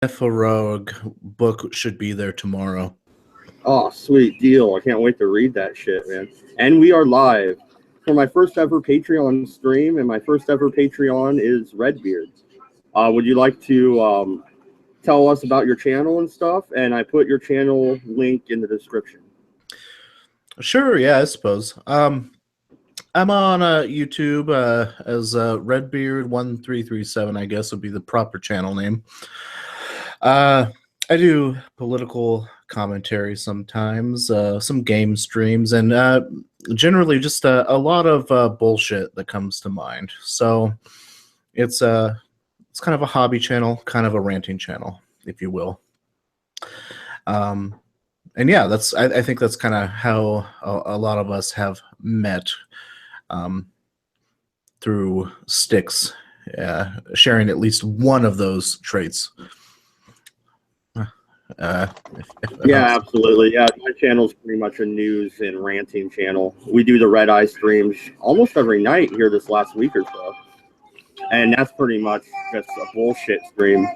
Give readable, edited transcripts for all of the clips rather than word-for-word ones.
If a Rogue book should be there tomorrow. Oh, sweet deal. I can't wait to read that shit, man. And we are live for my first ever Patreon stream, and my first ever Patreon is Redbeard. Would you like to tell us about your channel and stuff? And I put your channel link in the description. Sure, yeah, I suppose. I'm on YouTube as Redbeard1337, I guess would be the proper channel name. I do political commentary sometimes, some game streams, and generally just a lot of bullshit that comes to mind. So it's kind of a hobby channel, kind of a ranting channel, if you will. And yeah, I think that's kind of how a lot of us have met, through sticks, sharing at least one of those traits. Yeah, absolutely. Yeah, my channel's pretty much a news and ranting channel. We do the Red Eye streams almost every night here this last week or so, and that's pretty much just a bullshit stream.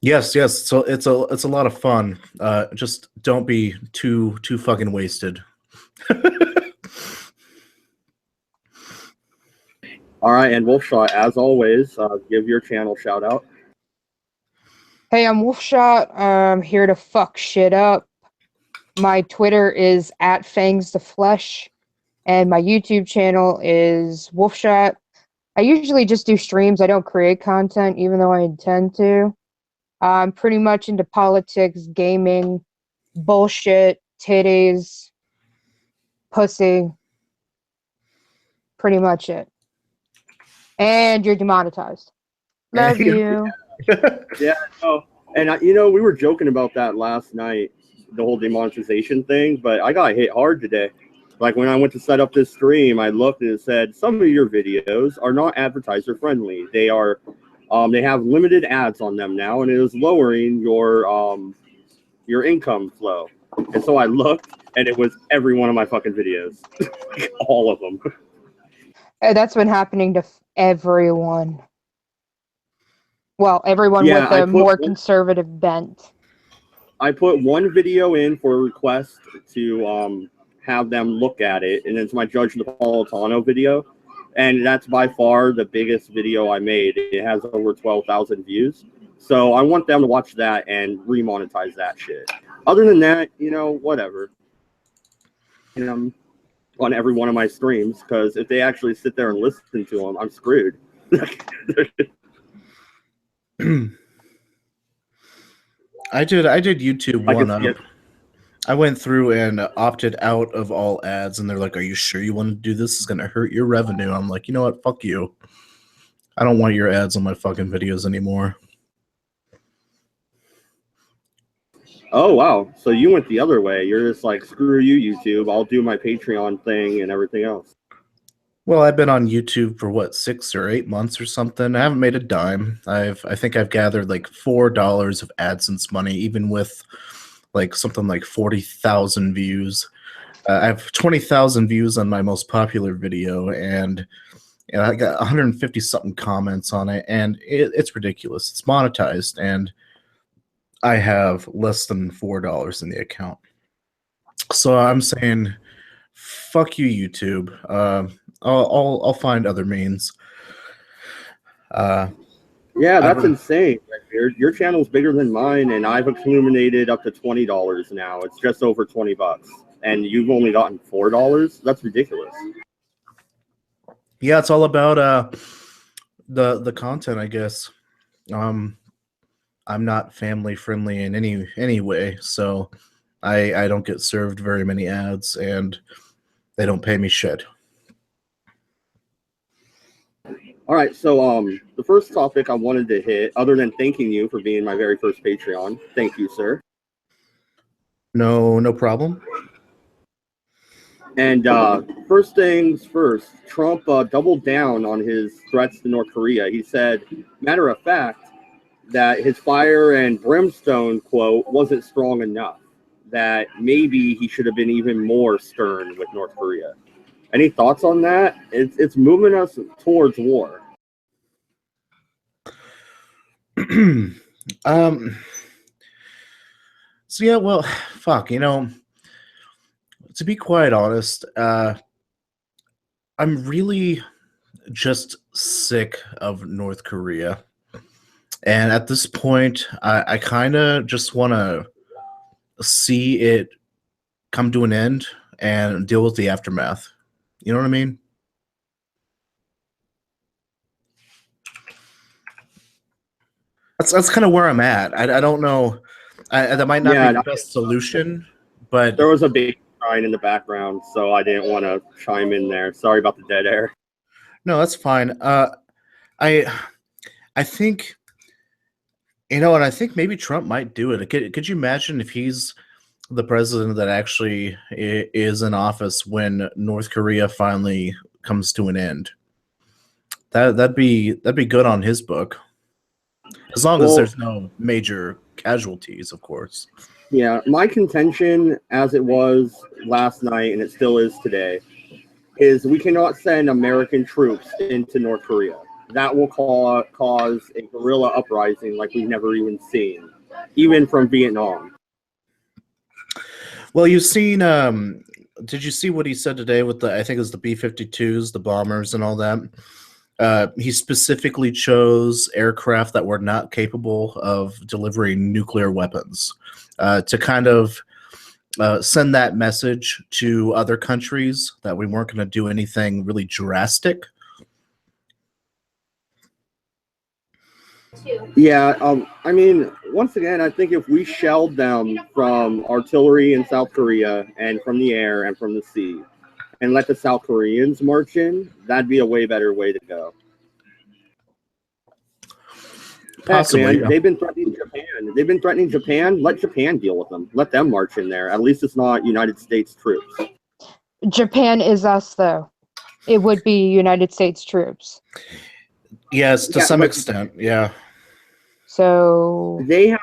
Yes. So it's a lot of fun. Just don't be too fucking wasted. All right, and Wolfshot, as always, give your channel shout out. Hey, I'm Wolfshot. I'm here to fuck shit up. My Twitter is @FangsTheFlesh, and my YouTube channel is Wolfshot. I usually just do streams. I don't create content, even though I intend to. I'm pretty much into politics, gaming, bullshit, titties, pussy. Pretty much it. And you're demonetized. Love you. Yeah, no. And we were joking about that last night, the whole demonetization thing, but I got hit hard today. Like when I went to set up this stream, I looked and it said some of your videos are not advertiser friendly. They are, they have limited ads on them now, and it is lowering your income flow. And so I looked, and it was every one of my fucking videos, like all of them. That's been happening to everyone. Well, everyone with a more conservative bent. I put one video in for a request to have them look at it, and it's my Judge Napolitano video, and that's by far the biggest video I made. It has over 12,000 views, so I want them to watch that and remonetize that shit. Other than that, whatever. On every one of my streams, because if they actually sit there and listen to them, I'm screwed. I did YouTube one up. I went through and opted out of all ads, and they're like, "Are you sure you want to do this? It's gonna hurt your revenue." I'm like, you know what? Fuck you. I don't want your ads on my fucking videos anymore. Oh, wow. So you went the other way. You're just like, screw you, YouTube. I'll do my Patreon thing and everything else. Well, I've been on YouTube for what, 6 or 8 months or something. I haven't made a dime. I think I've gathered like $4 of AdSense money, even with like something like 40,000 views. I have 20,000 views on my most popular video, and I got 150 something comments on it, and it's ridiculous. It's monetized, and I have less than $4 in the account. So I'm saying, fuck you, YouTube. I'll find other means. Yeah, that's insane. Your channel's bigger than mine, and I've accumulated up to $20 now. It's just over $20, and you've only gotten $4. That's ridiculous. Yeah, it's all about the content, I guess. I'm not family friendly in any way, so I don't get served very many ads, and they don't pay me shit. All right, so the first topic I wanted to hit, other than thanking you for being my very first Patreon, thank you, sir. No problem. And first things first, Trump doubled down on his threats to North Korea. He said, matter of fact, that his fire and brimstone quote wasn't strong enough, that maybe he should have been even more stern with North Korea. Any thoughts on that? It's moving us towards war. um. So yeah, well, fuck. To be quite honest, I'm really just sick of North Korea, and at this point, I kind of just want to see it come to an end and deal with the aftermath. You know what I mean? That's kind of where I'm at. I don't know. That might not be Yeah, the best solution, but there was a big crying in the background, so I didn't want to chime in there. Sorry about the dead air. no, that's fine. I I think and I think maybe Trump might do it. Could you imagine if he's the president that actually is in office when North Korea finally comes to an end? That'd be good on his book, as long as Well, there's no major casualties, of course. yeah, my contention, as it was last night and it still is today, is we cannot send American troops into North Korea. That will cause a guerrilla uprising like we've never even seen, even from Vietnam. Well, you've seen. Did you see what he said today with I think it was the B-52s, the bombers, and all that? He specifically chose aircraft that were not capable of delivering nuclear weapons to kind of send that message to other countries that we weren't going to do anything really drastic. Yeah, I mean, once again, I think if we shelled them from artillery in South Korea and from the air and from the sea and let the South Koreans march in, that'd be a way better way to go. Possibly, Heck, man, yeah. they've been threatening Japan. They've been threatening Japan. Let Japan deal with them. Let them march in there. At least it's not United States troops. Japan is us, though. It would be United States troops. Yes, to Yeah, some but- extent, yeah. So They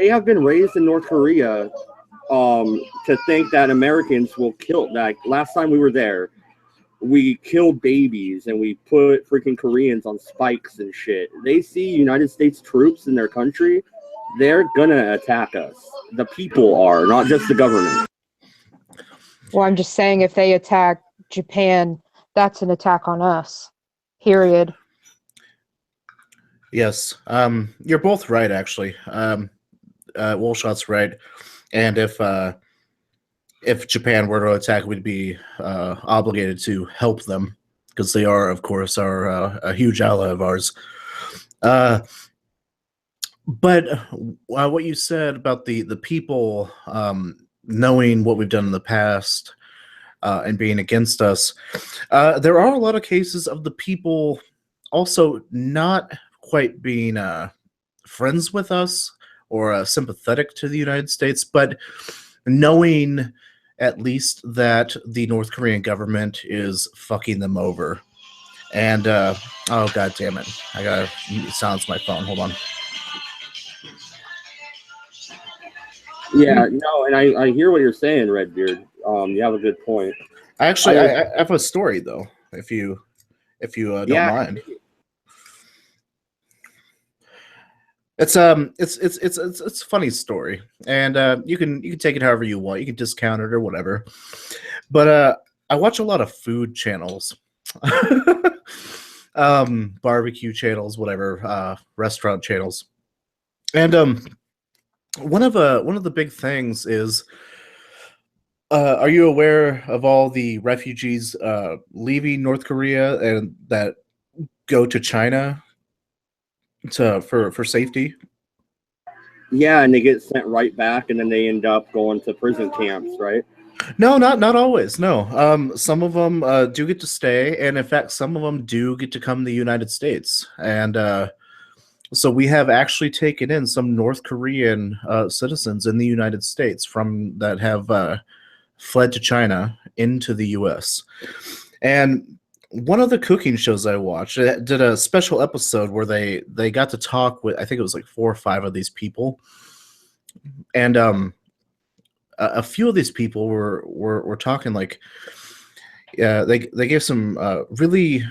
have been raised in North Korea to think that Americans will kill. Like last time we were there, we killed babies and we put freaking Koreans on spikes and shit. They see United States troops in their country, they're gonna attack us. The people are, not just the government. well, I'm just saying if they attack Japan, that's an attack on us. Period. Yes, you're both right, actually. Wolshot's right, and if Japan were to attack, we'd be obligated to help them because they are, of course, a huge ally of ours. But what you said about the people knowing what we've done in the past and being against us, there are a lot of cases of the people also not quite being friends with us or sympathetic to the United States, but knowing at least that the North Korean government is fucking them over. And oh god damn it, I gotta silence my phone. Hold on. Yeah, no, and I hear what you're saying, Redbeard. You have a good point. Actually, I have a story though, if you don't mind. It's a funny story, and you can take it however you want. You can discount it or whatever. But I watch a lot of food channels, barbecue channels, whatever, restaurant channels, and one of the big things is. Are you aware of all the refugees leaving North Korea and that go to China for safety? Yeah, and they get sent right back, and then they end up going to prison camps, right? No, not always. No, some of them do get to stay, and in fact, some of them do get to come to the United States. And so we have actually taken in some North Korean citizens in the United States from that have fled to China into the U.S. And one of the cooking shows I watched did a special episode where they got to talk with, I think it was like 4 or 5 of these people, and a few of these people were talking like they gave some really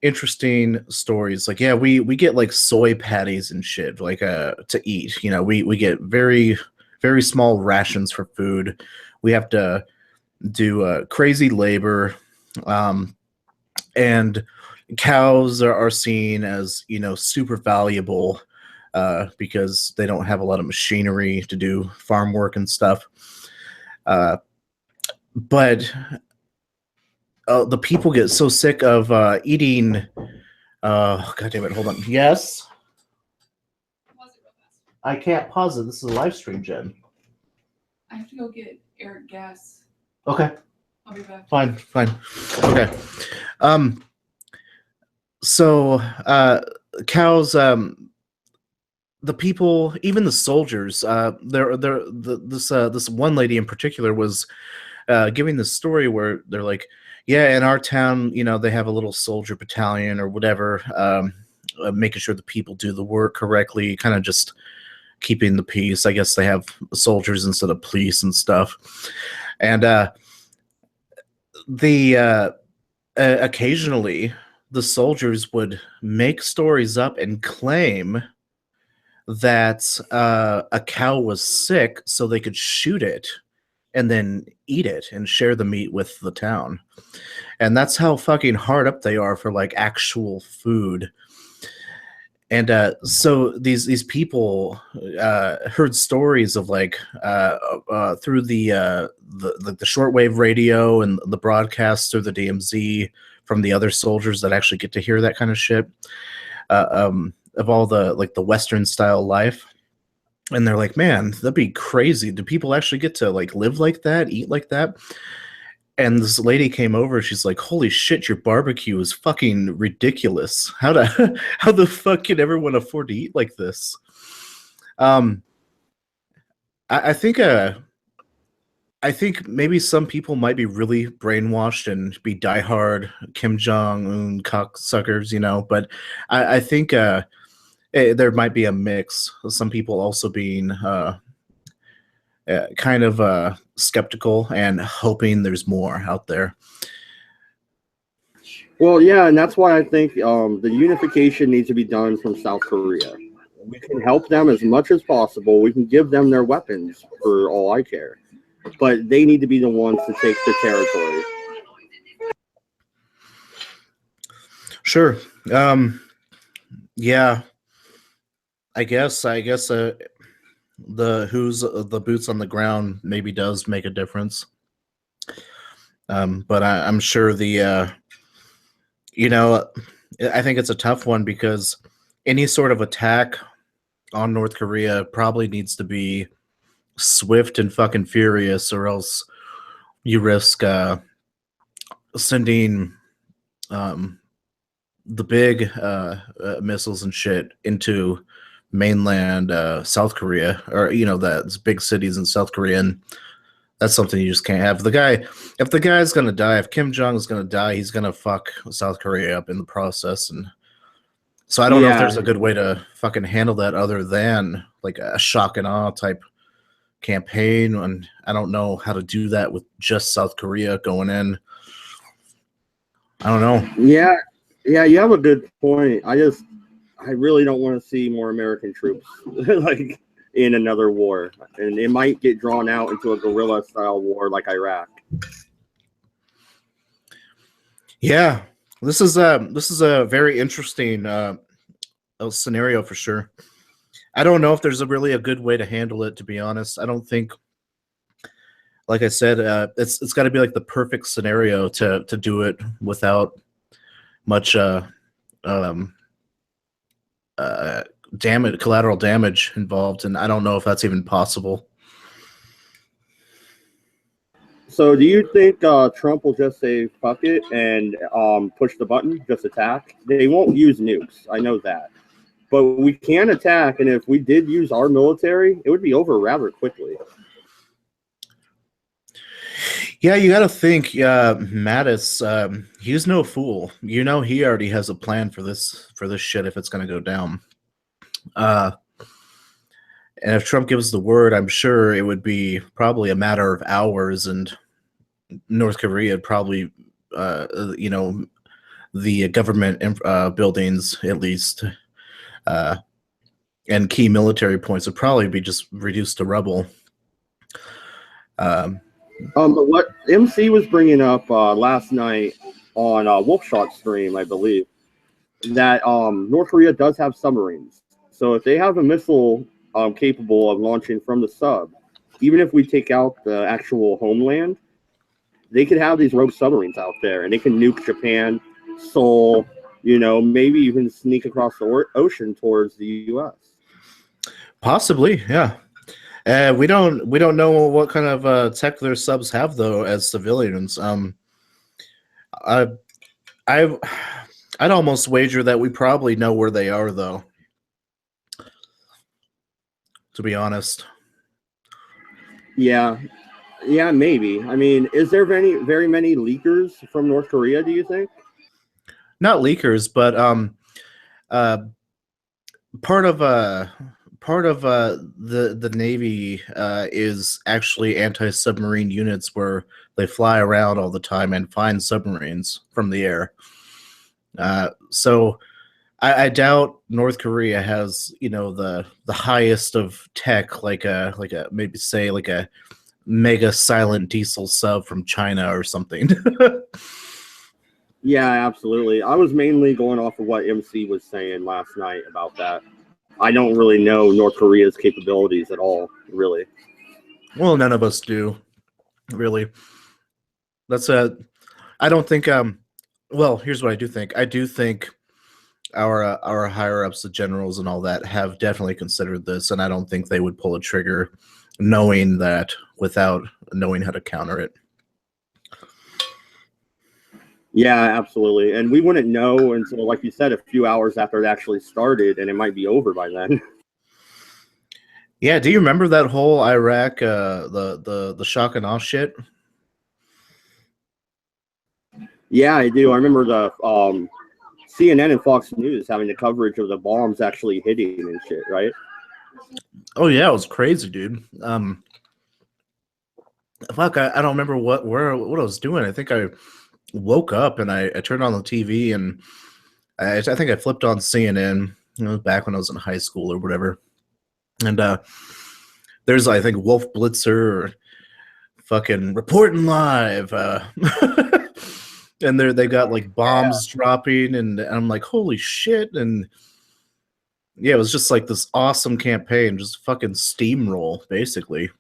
interesting stories. Like, yeah, we get like soy patties and shit, like to eat. You know, we get very very small rations for food. We have to do crazy labor, and cows are seen as, you know, super valuable because they don't have a lot of machinery to do farm work and stuff. But the people get so sick of eating. God damn it! Hold on. Yes, I can't pause it. This is a live stream, Jen. I have to go get Eric gas. Okay. I'll be back. Fine. Okay. So cows, the people, even the soldiers, this one lady in particular was giving this story where they're like, yeah, in our town, you know, they have a little soldier battalion or whatever, making sure the people do the work correctly, kind of just keeping the peace. I guess they have soldiers instead of police and stuff. And occasionally the soldiers would make stories up and claim that a cow was sick so they could shoot it and then eat it and share the meat with the town. And that's how fucking hard up they are for like actual food. And so these people heard stories of like through the shortwave radio and the broadcasts through the DMZ from the other soldiers that actually get to hear that kind of shit, of all the like the Western style life. And they're like, man, that'd be crazy. Do people actually get to like live like that, eat like that? And this lady came over. She's like, "Holy shit, your barbecue is fucking ridiculous. How the fuck can everyone afford to eat like this?" I think maybe some people might be really brainwashed and be diehard Kim Jong Un cocksuckers, you know. But I think there might be a mix. Some people also being kind of skeptical and hoping there's more out there. Well, yeah, and that's why I think the unification needs to be done from South Korea. We can help them as much as possible. We can give them their weapons for all I care. But they need to be the ones to take the territory. Sure. Yeah. I guess the boots on the ground maybe does make a difference. But I'm sure you know, I think it's a tough one because any sort of attack on North Korea probably needs to be swift and fucking furious, or else you risk sending the big missiles and shit into mainland South Korea, or you know, that's big cities in South Korea, and that's something you just can't have. If the guy's gonna die, if Kim Jong is gonna die, he's gonna fuck South Korea up in the process. And so I don't know if there's a good way to fucking handle that other than like a shock and awe type campaign, and I don't know how to do that with just South Korea going in. I don't know. Yeah, you have a good point. I really don't want to see more American troops like in another war, and it might get drawn out into a guerrilla style war like Iraq. Yeah, this is a very interesting scenario for sure. I don't know if there's really a good way to handle it, to be honest. I don't think, like I said, it's got to be like the perfect scenario to do it without much collateral damage involved, and I don't know if that's even possible. So do you think Trump will just say fuck it and push the button, just attack? They won't use nukes, I know that. But we can attack, and if we did use our military, it would be over rather quickly. Yeah, you got to think, Mattis, he's no fool. You know, he already has a plan for this shit if it's going to go down. And if Trump gives the word, I'm sure it would be probably a matter of hours, and North Korea would probably, you know, the government buildings, at least, and key military points would probably be just reduced to rubble. But what MC was bringing up last night on Wolfshot's stream, I believe, that North Korea does have submarines. So if they have a missile capable of launching from the sub, even if we take out the actual homeland, they could have these rogue submarines out there, and they can nuke Japan, Seoul, maybe even sneak across the ocean towards the U.S. Possibly, yeah. We don't know what kind of tech their subs have though as civilians. I'd almost wager that we probably know where they are though. To be honest. Yeah, maybe. I mean, is there very many leakers from North Korea, do you think? Not leakers, but part of the Navy is actually anti-submarine units where they fly around all the time and find submarines from the air. So I doubt North Korea has the highest of tech, like a maybe say like a mega silent diesel sub from China or something. Yeah, absolutely. I was mainly going off of what MC was saying last night about that. I don't really know North Korea's capabilities at all, really. Well, none of us do, really. That's I don't think. Well, here's what I do think. I do think our higher ups, the generals and all that, have definitely considered this, and I don't think they would pull a trigger knowing that without knowing how to counter it. Yeah, absolutely. And we wouldn't know until, like you said, a few hours after it actually started, and it might be over by then. Yeah, do you remember that whole Iraq the shock and awe shit? Yeah, I do. I remember the CNN and Fox News having the coverage of the bombs actually hitting and shit, right? Oh yeah, it was crazy, dude. Fuck, I don't remember what I was doing. I think I woke up and I turned on the TV and I think I flipped on CNN, back when I was in high school or whatever. And there's, I think, Wolf Blitzer fucking reporting live. And they got like bombs dropping, and I'm like, holy shit. And yeah, it was just like this awesome campaign, just fucking steamroll, basically.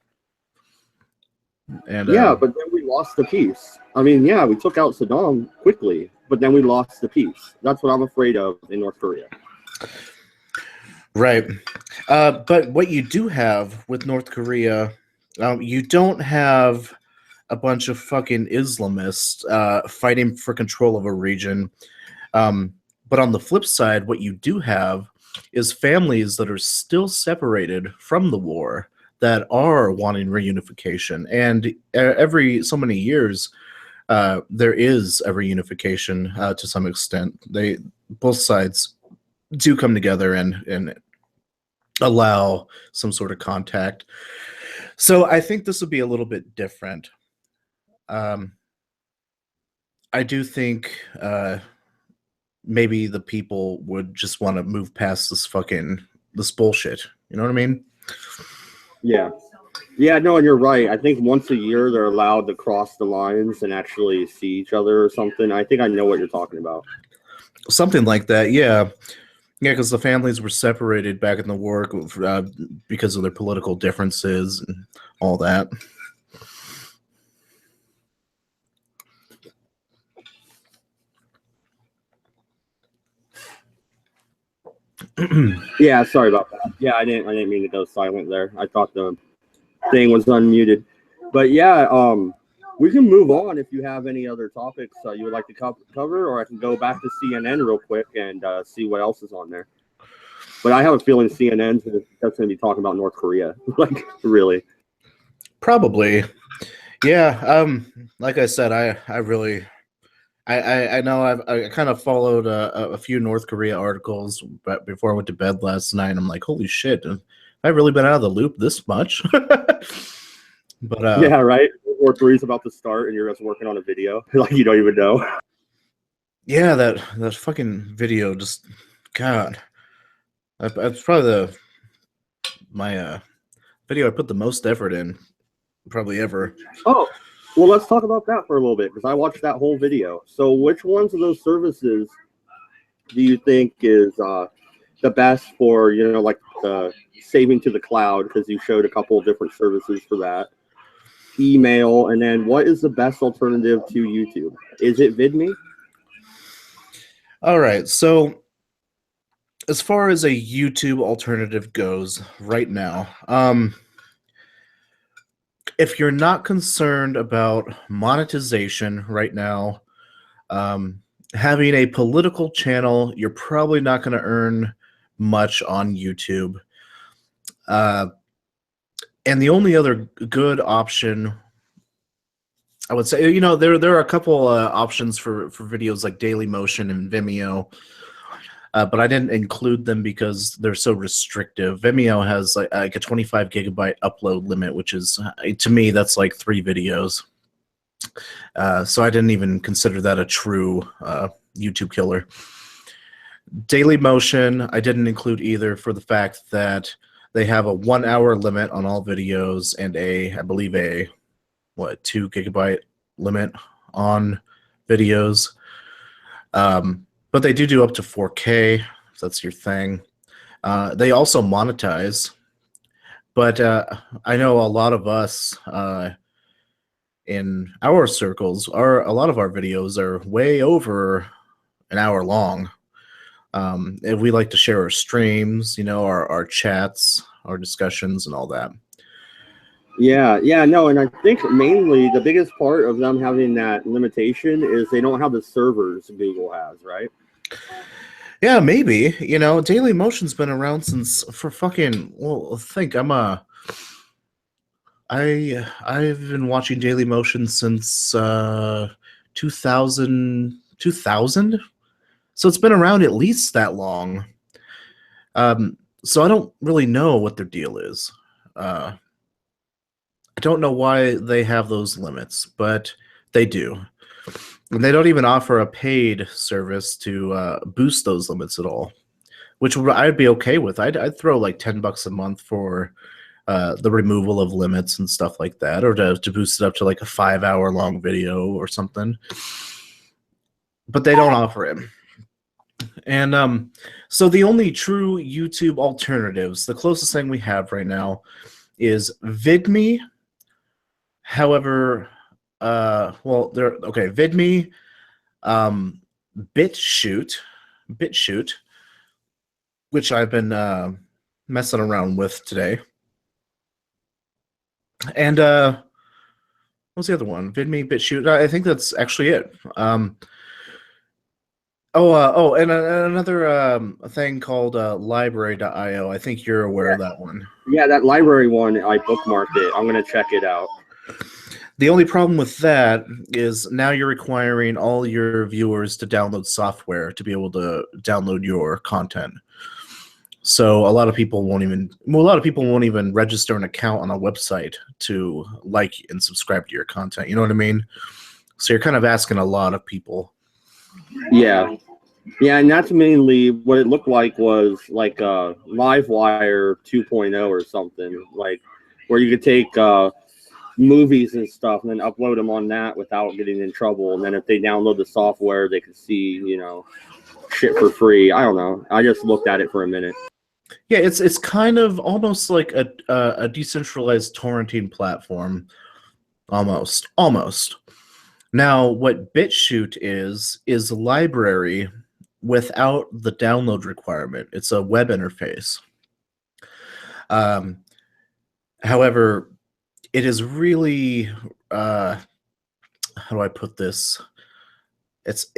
And yeah, but then we lost the peace. I mean, yeah, we took out Saddam quickly, but then we lost the peace. That's what I'm afraid of in North Korea. Right. But what you do have with North Korea, you don't have a bunch of fucking Islamists fighting for control of a region. But on the flip side, what you do have is families that are still separated from the war that are wanting reunification. And every so many years, there is a reunification to some extent. Both sides do come together and allow some sort of contact. So I think this would be a little bit different. I do think maybe the people would just want to move past this bullshit. You know what I mean? Yeah. Yeah, no, and you're right. I think once a year they're allowed to cross the lines and actually see each other or something. I think I know what you're talking about. Something like that, yeah. Yeah, because the families were separated back in the war because of their political differences and all that. Yeah, sorry about that. Yeah, I didn't mean to go silent there. I thought the thing was unmuted. But yeah, we can move on if you have any other topics you would like to cover, or I can go back to CNN real quick and see what else is on there. But I have a feeling CNN's that's going to be talking about North Korea. Like, really? Probably. Yeah. Like I said, I really, I know I kind of followed a few North Korea articles before I went to bed last night. I'm like, holy shit, have I really been out of the loop this much? But yeah, right. World War III's about to start, and you're just working on a video like you don't even know. Yeah, that fucking video just, God, that's probably my video I put the most effort in probably ever. Oh, well, let's talk about that for a little bit because I watched that whole video. So, which ones of those services do you think is the best for, like the saving to the cloud? Because you showed a couple of different services for that. Email, and then what is the best alternative to YouTube? Is it VidMe? All right, so as far as a YouTube alternative goes right now, if you're not concerned about monetization right now, having a political channel, you're probably not going to earn much on YouTube. And the only other good option, I would say, there are a couple options for videos like Dailymotion and Vimeo, but I didn't include them because they're so restrictive. Vimeo has like a 25 gigabyte upload limit, which is, to me, that's like 3 videos. So I didn't even consider that a true YouTube killer. Dailymotion, I didn't include either for the fact that they have a 1 hour limit on all videos and I believe a 2 gigabyte limit on videos. But they do up to 4K, if that's your thing. They also monetize, but I know a lot of us in our circles, a lot of our videos are way over an hour long. And we like to share our streams, our chats, our discussions, and all that. Yeah, no, and I think mainly the biggest part of them having that limitation is they don't have the servers Google has, right? Yeah, maybe. Dailymotion's been around for fucking, well, I've been watching Dailymotion since 2000. So it's been around at least that long. So I don't really know what their deal is. I don't know why they have those limits, but they do. And they don't even offer a paid service to boost those limits at all, which I'd be okay with. I'd throw like $10 a month for the removal of limits and stuff like that, or to boost it up to like a 5-hour long video or something. But they don't offer it. And so the only true YouTube alternatives, the closest thing we have right now, is VidMe. However, VidMe, BitChute, which I've been messing around with today, and what's the other one? VidMe, BitChute. I think that's actually it. And another thing called library.io. I think you're aware of that one. Yeah, that library one, I bookmarked it. I'm going to check it out. The only problem with that is now you're requiring all your viewers to download software to be able to download your content. So a lot of people won't even register an account on a website to like and subscribe to your content. You know what I mean? So you're kind of asking a lot of people. Yeah, and that's mainly what it looked like, was like a Livewire 2.0 or something, like where you could take movies and stuff and then upload them on that without getting in trouble. And then if they download the software, they could see, shit for free. I don't know. I just looked at it for a minute. Yeah, it's kind of almost like a decentralized torrenting platform, almost. Now, what BitChute is a library without the download requirement. It's a web interface. However, it is really how do I put this? It's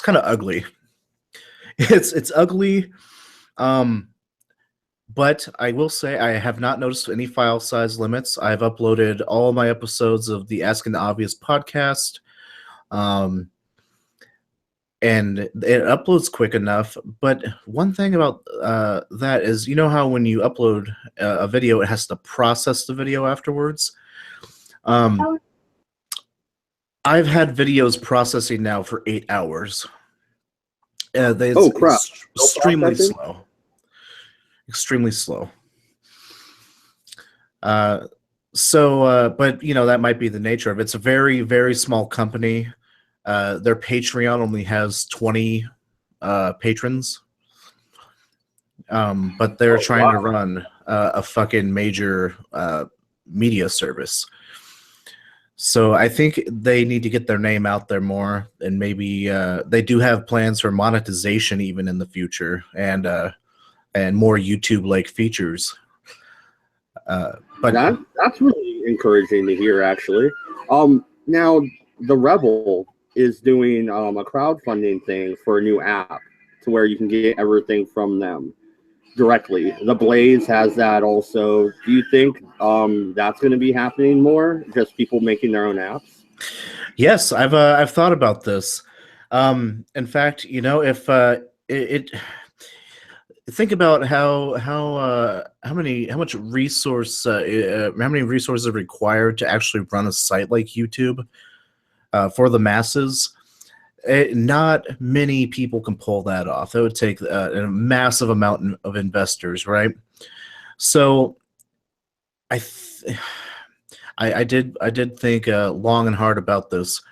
kind of ugly. It's ugly. But I will say I have not noticed any file size limits. I've uploaded all my episodes of the Asking the Obvious podcast. And it uploads quick enough. But one thing about that is, how when you upload a video, it has to process the video afterwards. I've had videos processing now for 8 hours. Oh, crap. It's No extremely processing? slow. Extremely slow. But that might be the nature of it. It's a very, very small company. Their Patreon only has 20 patrons. But they're trying to run a fucking major media service. So I think they need to get their name out there more, and maybe they do have plans for monetization even in the future, and more YouTube-like features. But that's really encouraging to hear, actually. Now the Rebel is doing a crowdfunding thing for a new app to where you can get everything from them directly. The Blaze has that also. Do you think that's going to be happening more? Just people making their own apps? yes, I've thought about this. In fact, if think about how much resources are required to actually run a site like YouTube for the masses. Not many people can pull that off. It would take a massive amount of investors, right? So I did think long and hard about this.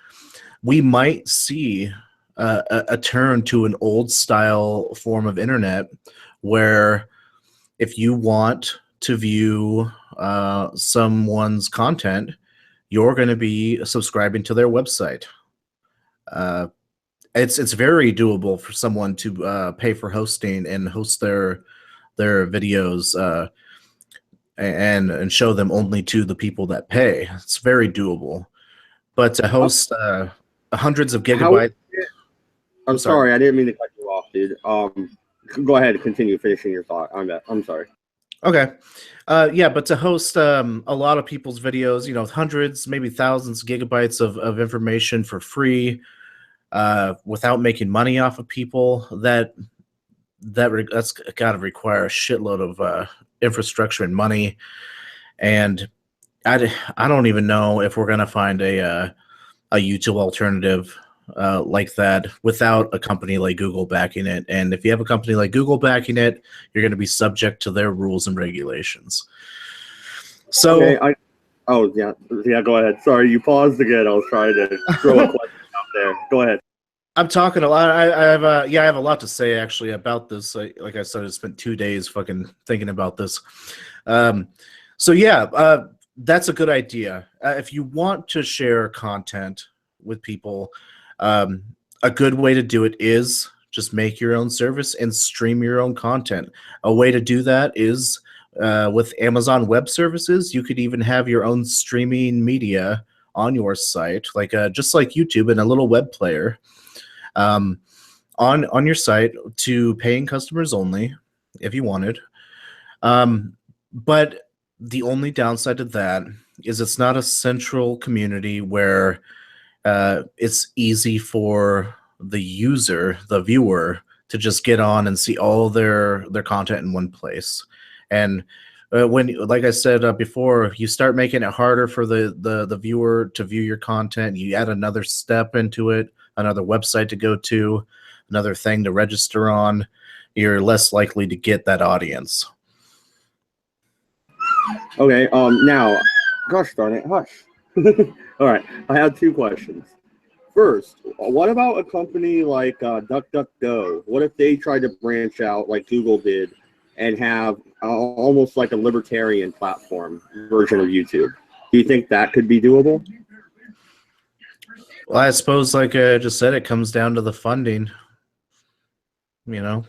We might see a turn to an old style form of internet where if you want to view someone's content, you're going to be subscribing to their website. It's very doable for someone to pay for hosting and host their videos and show them only to the people that pay. It's very doable. But to host hundreds of gigabytes. I'm sorry, I didn't mean to cut you off, dude. Go ahead and continue finishing your thought. I'm sorry. Okay. But to host a lot of people's videos, hundreds, maybe thousands of gigabytes of information for free, without making money off of people, that's got to require a shitload of infrastructure and money. And I don't even know if we're gonna find a YouTube alternative like that without a company like Google backing it. And if you have a company like Google backing it, you're going to be subject to their rules and regulations. So, okay, go ahead. Sorry, you paused again. I was trying to throw a question out there. Go ahead. I'm talking a lot. I have a lot to say actually about this. Like I said, I spent 2 days fucking thinking about this. That's a good idea. If you want to share content with people, a good way to do it is just make your own service and stream your own content. A way to do that is with Amazon Web Services. You could even have your own streaming media on your site, like just like YouTube, and a little web player on your site to paying customers only, if you wanted. But the only downside to that is it's not a central community where it's easy for the user, the viewer, to just get on and see all their content in one place. And when, like I said before, you start making it harder for the viewer to view your content, you add another step into it, another website to go to, another thing to register on, you're less likely to get that audience. Okay, now, gosh darn it, hush. All right, I have two questions. First, what about a company like DuckDuckGo? What if they tried to branch out like Google did and have almost like a libertarian platform version of YouTube? Do you think that could be doable? Well, I suppose, like I just said, it comes down to the funding. You know,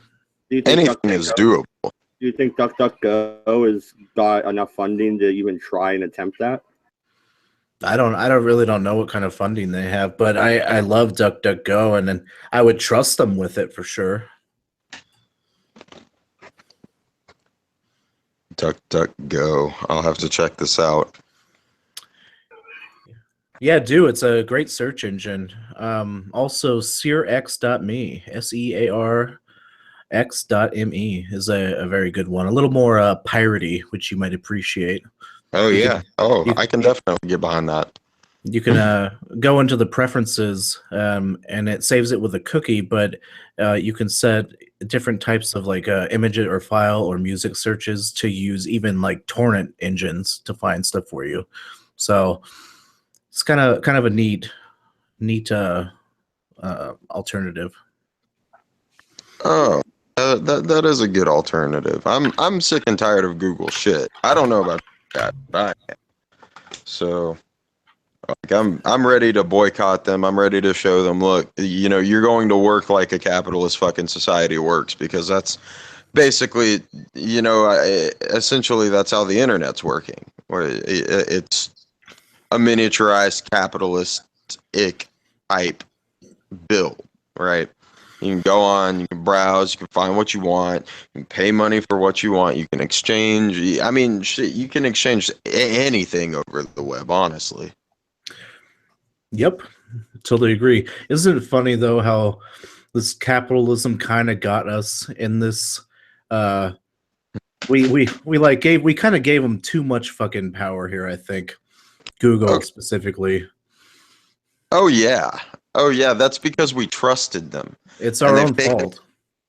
Do you think anything is doable. Do you think DuckDuckGo has got enough funding to even try and attempt that? I really don't know what kind of funding they have, but I love DuckDuckGo, and then I would trust them with it for sure. DuckDuckGo. I'll have to check this out. Yeah, do. It's a great search engine. Also, searx.me, SEARX.me is a very good one. A little more piratey, which you might appreciate. Oh, yeah. I can definitely get behind that. You can go into the preferences, and it saves it with a cookie, but you can set different types of like image or file or music searches to use even like torrent engines to find stuff for you. So it's kind of a neat alternative. Oh, that is a good alternative. I'm sick and tired of Google shit. I don't know about that, but I am. So like I'm ready to boycott them. I'm ready to show them, look, you're going to work like a capitalist fucking society works, because that's basically, essentially that's how the internet's working. Where it's a miniaturized capitalist-ic type build, right? You can go on, you can browse, you can find what you want, you can pay money for what you want, you can exchange. I mean, shit, you can exchange anything over the web, honestly. Yep, totally agree. Isn't it funny though how this capitalism kind of got us in this? We kind of gave them too much fucking power here. I think Google specifically. Oh yeah, oh yeah. That's because we trusted them. It's And our they've own taken fault.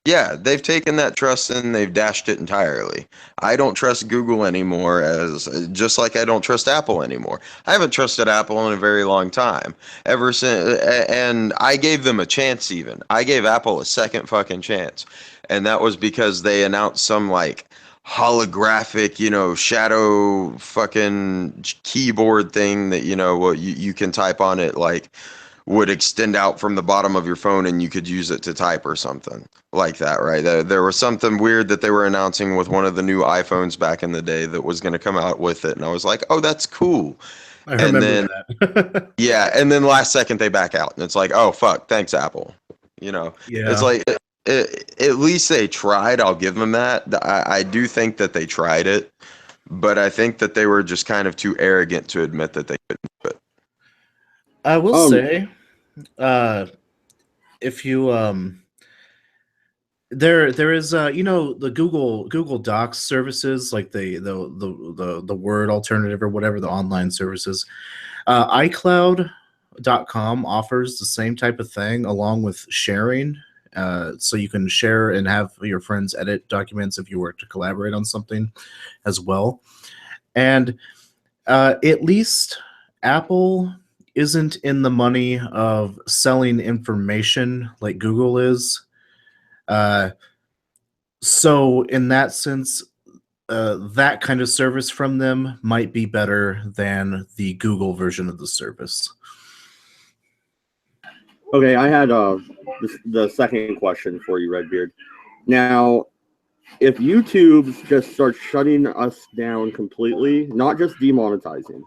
Yeah, they've taken that trust and they've dashed it entirely. I don't trust Google anymore, as just like I don't trust Apple anymore. I haven't trusted Apple in a very long time. Ever since, and I gave them a chance even. I gave Apple a second fucking chance. And that was because they announced some like holographic, shadow fucking keyboard thing that, what you can type on it, like would extend out from the bottom of your phone and you could use it to type or something like that, right? There was something weird that they were announcing with one of the new iPhones back in the day that was going to come out with it. And I was like, oh, that's cool. I And remember then, that. yeah, and then last second they back out. And it's like, oh, fuck, thanks, Apple. It's Yeah. like, at least they tried. I'll give them that. I do think that they tried it, but I think that they were just kind of too arrogant to admit that they couldn't do it. I will say, if you there is the Google Docs services, like the Word alternative or whatever, the online services. iCloud.com offers the same type of thing along with sharing. So you can share and have your friends edit documents if you were to collaborate on something as well. And at least Apple isn't in the money of selling information like Google is. So in that sense, that kind of service from them might be better than the Google version of the service. Okay, I had the second question for you, Redbeard. Now, if YouTube just starts shutting us down completely, not just demonetizing,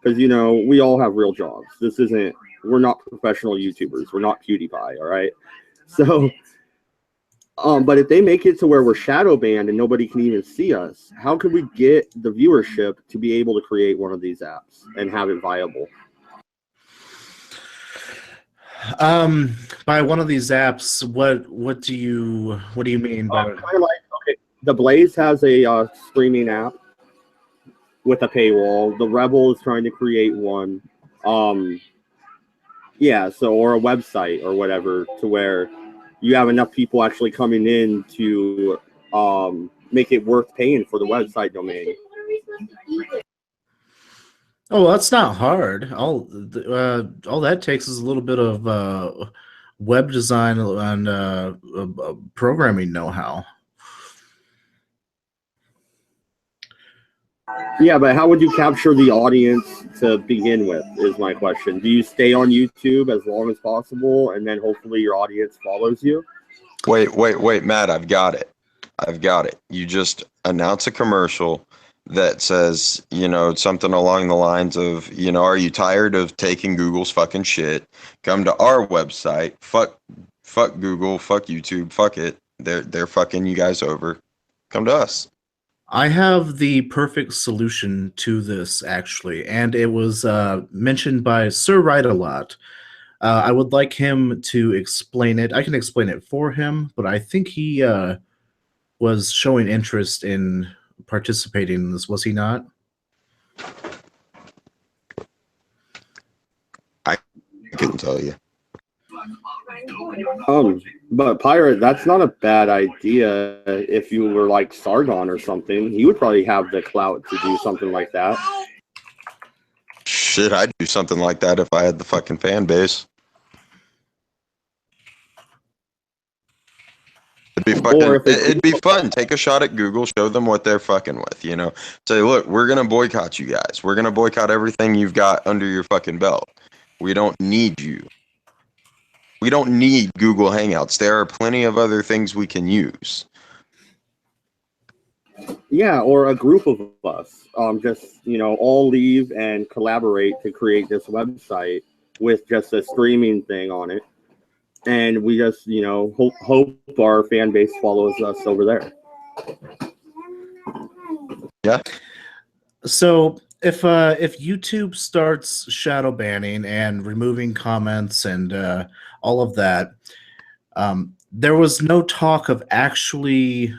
because we all have real jobs. We're not professional YouTubers. We're not PewDiePie, all right? So, but if they make it to where we're shadow banned and nobody can even see us, how could we get the viewership to be able to create one of these apps and have it viable? By one of these apps, what do you mean by kind of like, okay, the Blaze has a streaming app with a paywall. The Rebel is trying to create one. Yeah, or a website or whatever, to where you have enough people actually coming in to make it worth paying for the website domain. Oh, that's not hard. All that takes is a little bit of web design and programming know-how. Yeah, but how would you capture the audience to begin with, is my question. Do you stay on YouTube as long as possible and then hopefully your audience follows you? Wait, Matt, I've got it. You just announce a commercial that says, something along the lines of, are you tired of taking Google's fucking shit? Come to our website. Fuck Google, fuck YouTube, fuck it. They're fucking you guys over. Come to us. I have the perfect solution to this, actually, and it was mentioned by Sir Write-A-Lot. I would like him to explain it. I can explain it for him, but I think he was showing interest in participating in this, was he not? tell you. But Pirate, that's not a bad idea. If you were like Sargon or something, he would probably have the clout to do something like that. Shit, I'd do something like that if I had the fucking fan base. It'd be fun. Take a shot at Google, show them what they're fucking with, you know. Say, look, we're gonna boycott you guys. We're gonna boycott everything you've got under your fucking belt. We don't need you. We don't need Google Hangouts. There are plenty of other things we can use. Yeah, or a group of us, just, you know, all leave and collaborate to create this website with just a streaming thing on it. And we just, you know, hope our fan base follows us over there. Yeah. So if YouTube starts shadow banning and removing comments and all of that, there was no talk of actually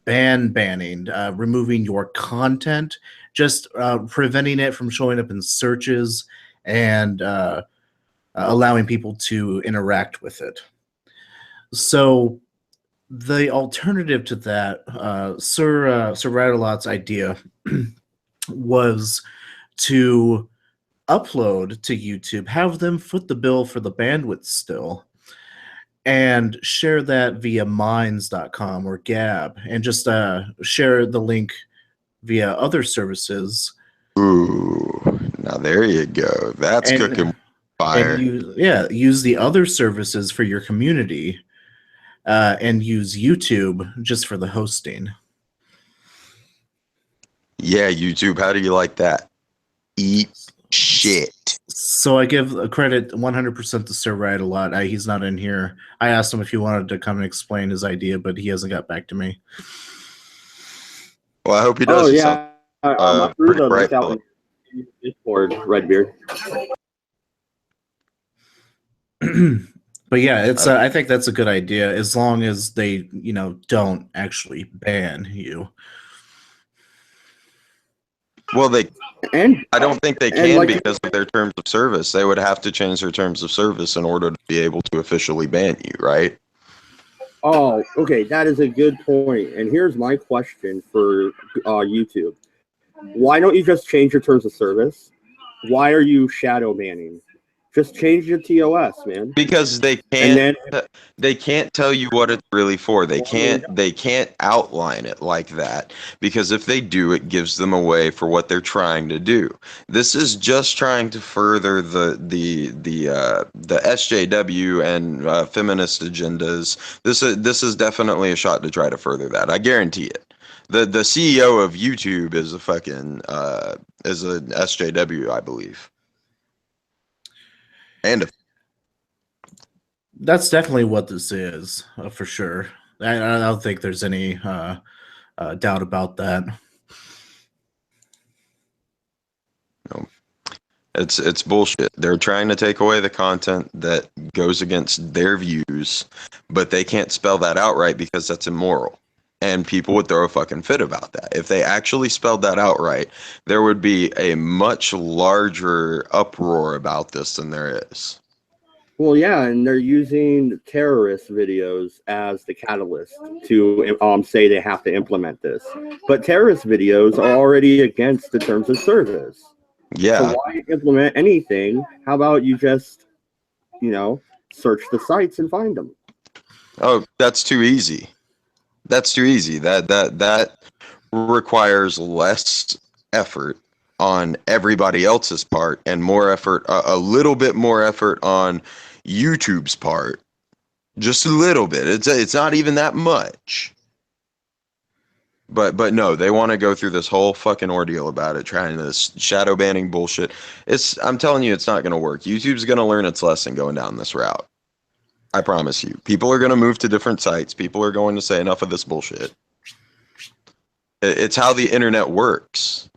banning, removing your content, just preventing it from showing up in searches and allowing people to interact with it. So the alternative to that, Sir Rattleot's idea was to upload to YouTube, have them foot the bill for the bandwidth still, and share that via minds.com or Gab, and just share the link via other services. Ooh, now there you go. That's cooking fire. And use the other services for your community, and use YouTube just for the hosting. Yeah, YouTube, how do you like that? Eat shit. So I give credit 100% to Sir Wright a lot. He's not in here. I asked him if he wanted to come and explain his idea, but he hasn't got back to me. Well, I hope he does. Oh, yeah. I threw the link out in Discord, Redbeard. But yeah, it's I think that's a good idea, as long as they, you know, don't actually ban you. Well, I don't think they can, like, because of their terms of service. They would have to change their terms of service in order to be able to officially ban you, right? Oh, okay, that is a good point. And here's my question for YouTube. Why don't you just change your terms of service? Why are you shadow banning? Just change your TOS, man. Because they can't tell you what it's really for. They can't outline it like that, because if they do, it gives them away for what they're trying to do. This is just trying to further the SJW and feminist agendas. This is definitely a shot to try to further that. I guarantee it. The CEO of YouTube is a fucking is an SJW, I believe. And That's definitely what this is, for sure. I don't think there's any doubt about that. No. It's bullshit. They're trying to take away the content that goes against their views, but they can't spell that out right because that's immoral. And people would throw a fucking fit about that. If they actually spelled that out right, there would be a much larger uproar about this than there is. Well, yeah, and they're using terrorist videos as the catalyst to say they have to implement this. But terrorist videos are already against the terms of service. Yeah. So why implement anything? How about you just, you know, search the sites and find them? Oh, that's too easy. That's too easy. That requires less effort on everybody else's part and more effort, a little bit more effort on YouTube's part. Just a little bit. It's not even that much. But no, they want to go through this whole fucking ordeal about it, trying this shadow banning bullshit. I'm telling you, it's not going to work. YouTube's going to learn its lesson going down this route. I promise you. People are going to move to different sites. People are going to say enough of this bullshit. It's how the internet works.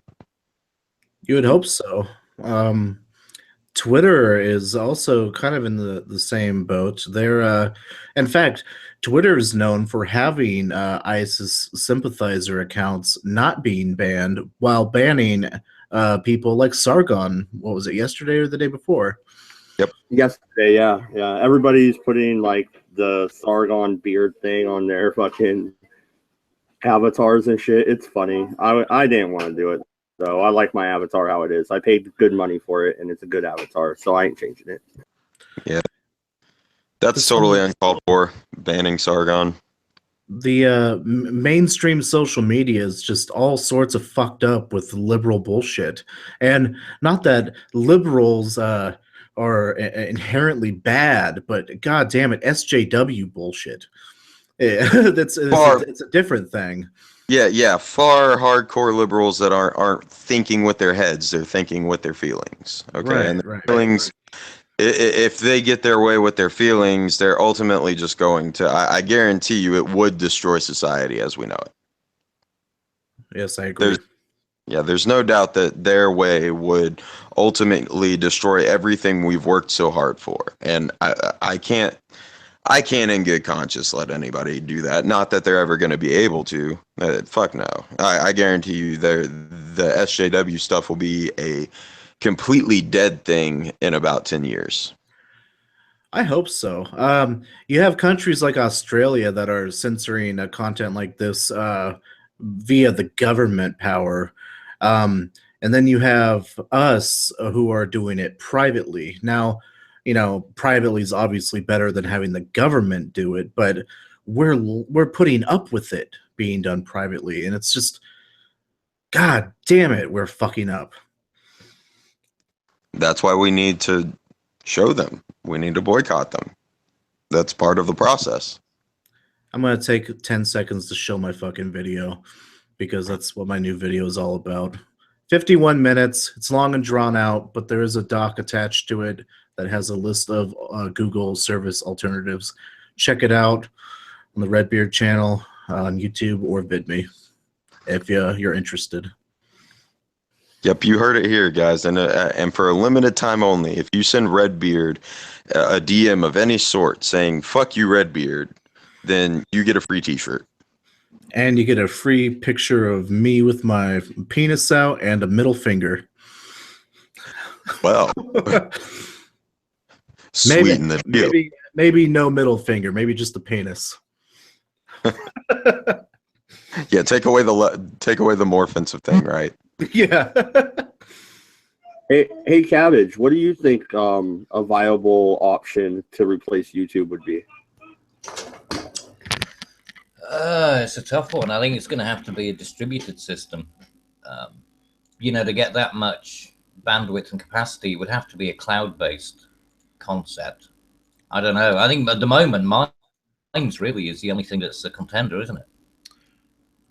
You would hope so. Twitter is also kind of in the same boat. They're, in fact, Twitter is known for having ISIS sympathizer accounts not being banned, while banning people like Sargon. What was it, yesterday or the day before? Yesterday, yeah. Everybody's putting like the Sargon beard thing on their fucking avatars and shit. It's funny. I didn't want to do it, so I like my avatar how it is. I paid good money for it, and it's a good avatar, so I ain't changing it. Yeah, that's totally uncalled for. Banning Sargon. The mainstream social media is just all sorts of fucked up with liberal bullshit, and not that liberals are inherently bad, but god damn it, SJW bullshit. It's a different thing. Yeah, far hardcore liberals that aren't thinking with their heads; they're thinking with their feelings. Okay, Right, and their right. feelings. If they get their way with their feelings, they're ultimately just going to. I guarantee you, it would destroy society as we know it. Yes, I agree. There's no doubt that their way would ultimately destroy everything we've worked so hard for, and I can't in good conscience let anybody do that. Not that they're ever going to be able to. Fuck no. I guarantee you, the SJW stuff will be a completely dead thing in about 10 years. I hope so. You have countries like Australia that are censoring content like this via the government power. And then you have us who are doing it privately. Now, privately is obviously better than having the government do it, but we're putting up with it being done privately, and it's just, god damn it, we're fucking up. That's why we need to show them. We need to boycott them. That's part of the process. I'm going to take 10 seconds to show my fucking video because that's what my new video is all about. 51 minutes. It's long and drawn out, but there is a doc attached to it that has a list of Google service alternatives. Check it out on the Redbeard channel on YouTube or VidMe if you're interested. Yep, you heard it here, guys, and for a limited time only, if you send Redbeard a DM of any sort saying "fuck you, Redbeard," then you get a free T-shirt, and you get a free picture of me with my penis out and a middle finger. Well, sweeten the deal. Maybe no middle finger, maybe just the penis. Yeah, take away the more offensive thing, right? Yeah. Hey, Cabbage, what do you think a viable option to replace YouTube would be? It's a tough one. I think it's going to have to be a distributed system. To get that much bandwidth and capacity, it would have to be a cloud-based concept. I don't know. I think at the moment, Minds really is the only thing that's a contender, isn't it?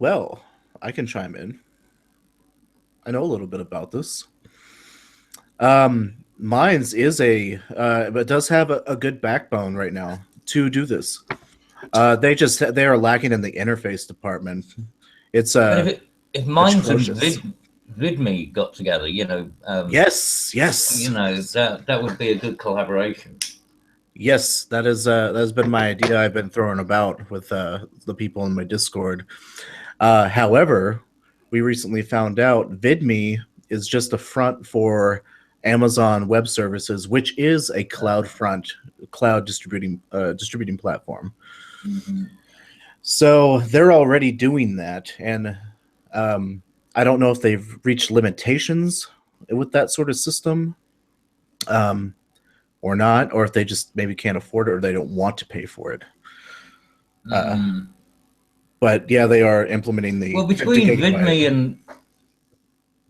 Well, I can chime in. I know a little bit about this. Minds is but does have a good backbone right now to do this. They are lacking in the interface department. It's if Minds and VidMe got together, yes, that would be a good collaboration. Yes, that has been my idea. I've been throwing about with the people in my Discord. However, we recently found out VidMe is just a front for Amazon Web Services, which is a cloud distributing platform. Mm-hmm. So they're already doing that, and I don't know if they've reached limitations with that sort of system, or not, or if they just maybe can't afford it or they don't want to pay for it. But yeah, they are implementing the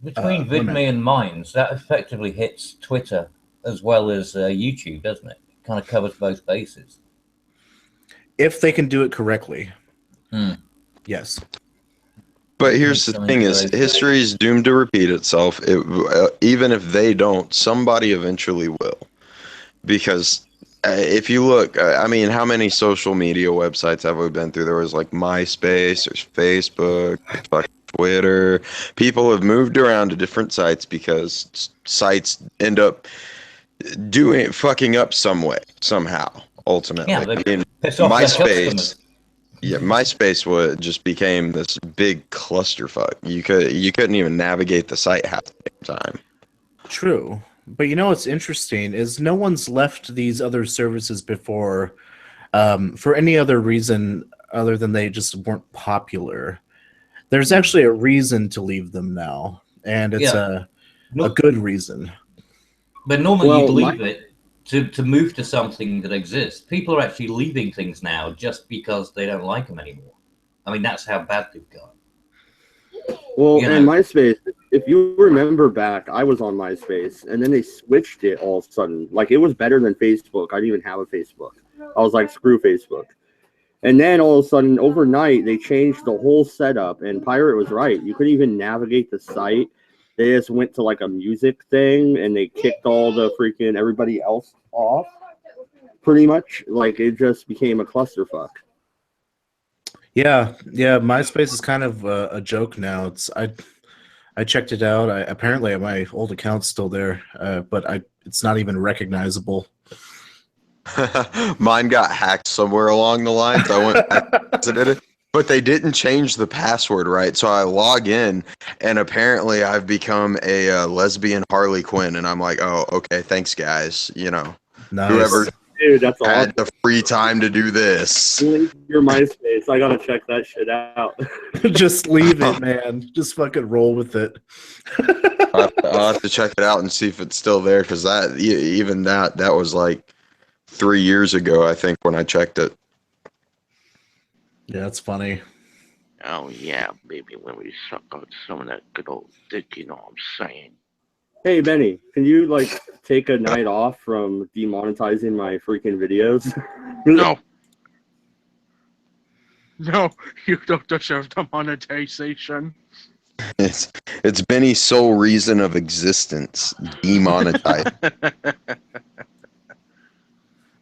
between VidMe and Minds, that effectively hits Twitter as well as YouTube, doesn't it? It kind of covers both bases. If they can do it correctly. Yes. But here's the thing: is history is doomed to repeat itself. Even if they don't, somebody eventually will. Because if you look, how many social media websites have we been through? There was like MySpace, there's Facebook, fucking Twitter. People have moved around to different sites because sites end up fucking up some way, somehow, ultimately. Yeah, MySpace just became this big clusterfuck. You couldn't even navigate the site half the time. True. But you know what's interesting is no one's left these other services before for any other reason other than they just weren't popular. There's actually a reason to leave them now, and it's a good reason. But normally Well, you'd leave it to move to something that exists. People are actually leaving things now just because they don't like them anymore. I mean, that's how bad they've got. Well, You and know. MySpace, if you remember back, I was on MySpace, and then they switched it all of a sudden. Like, it was better than Facebook. I didn't even have a Facebook. I was like, screw Facebook. And then all of a sudden, overnight, they changed the whole setup, and Pirate was right. You couldn't even navigate the site. They just went to like a music thing, and they kicked all the freaking everybody else off. Pretty much, like, it just became a clusterfuck. Yeah, MySpace is kind of a joke now. I checked it out. Apparently my old account's still there, but it's not even recognizable. Mine got hacked somewhere along the line, so I went back and visited it. But they didn't change the password, right? So I log in, and apparently I've become a lesbian Harley Quinn, and I'm like, oh, okay, thanks, guys. You know, Nice. whoever Dude, that's awesome. had the free time to do this. Link your MySpace. I gotta check that shit out. Just leave it, man. Just fucking roll with it. I'll have to check it out and see if it's still there, because that was like 3 years ago, I think, when I checked it. Yeah, that's funny. Oh yeah, baby, when we suck out some of that good old dick, you know what I'm saying? Hey, Benny, can you, like, take a night off from demonetizing my freaking videos? No. No, you don't deserve the monetization. It's Benny's sole reason of existence. Demonetized.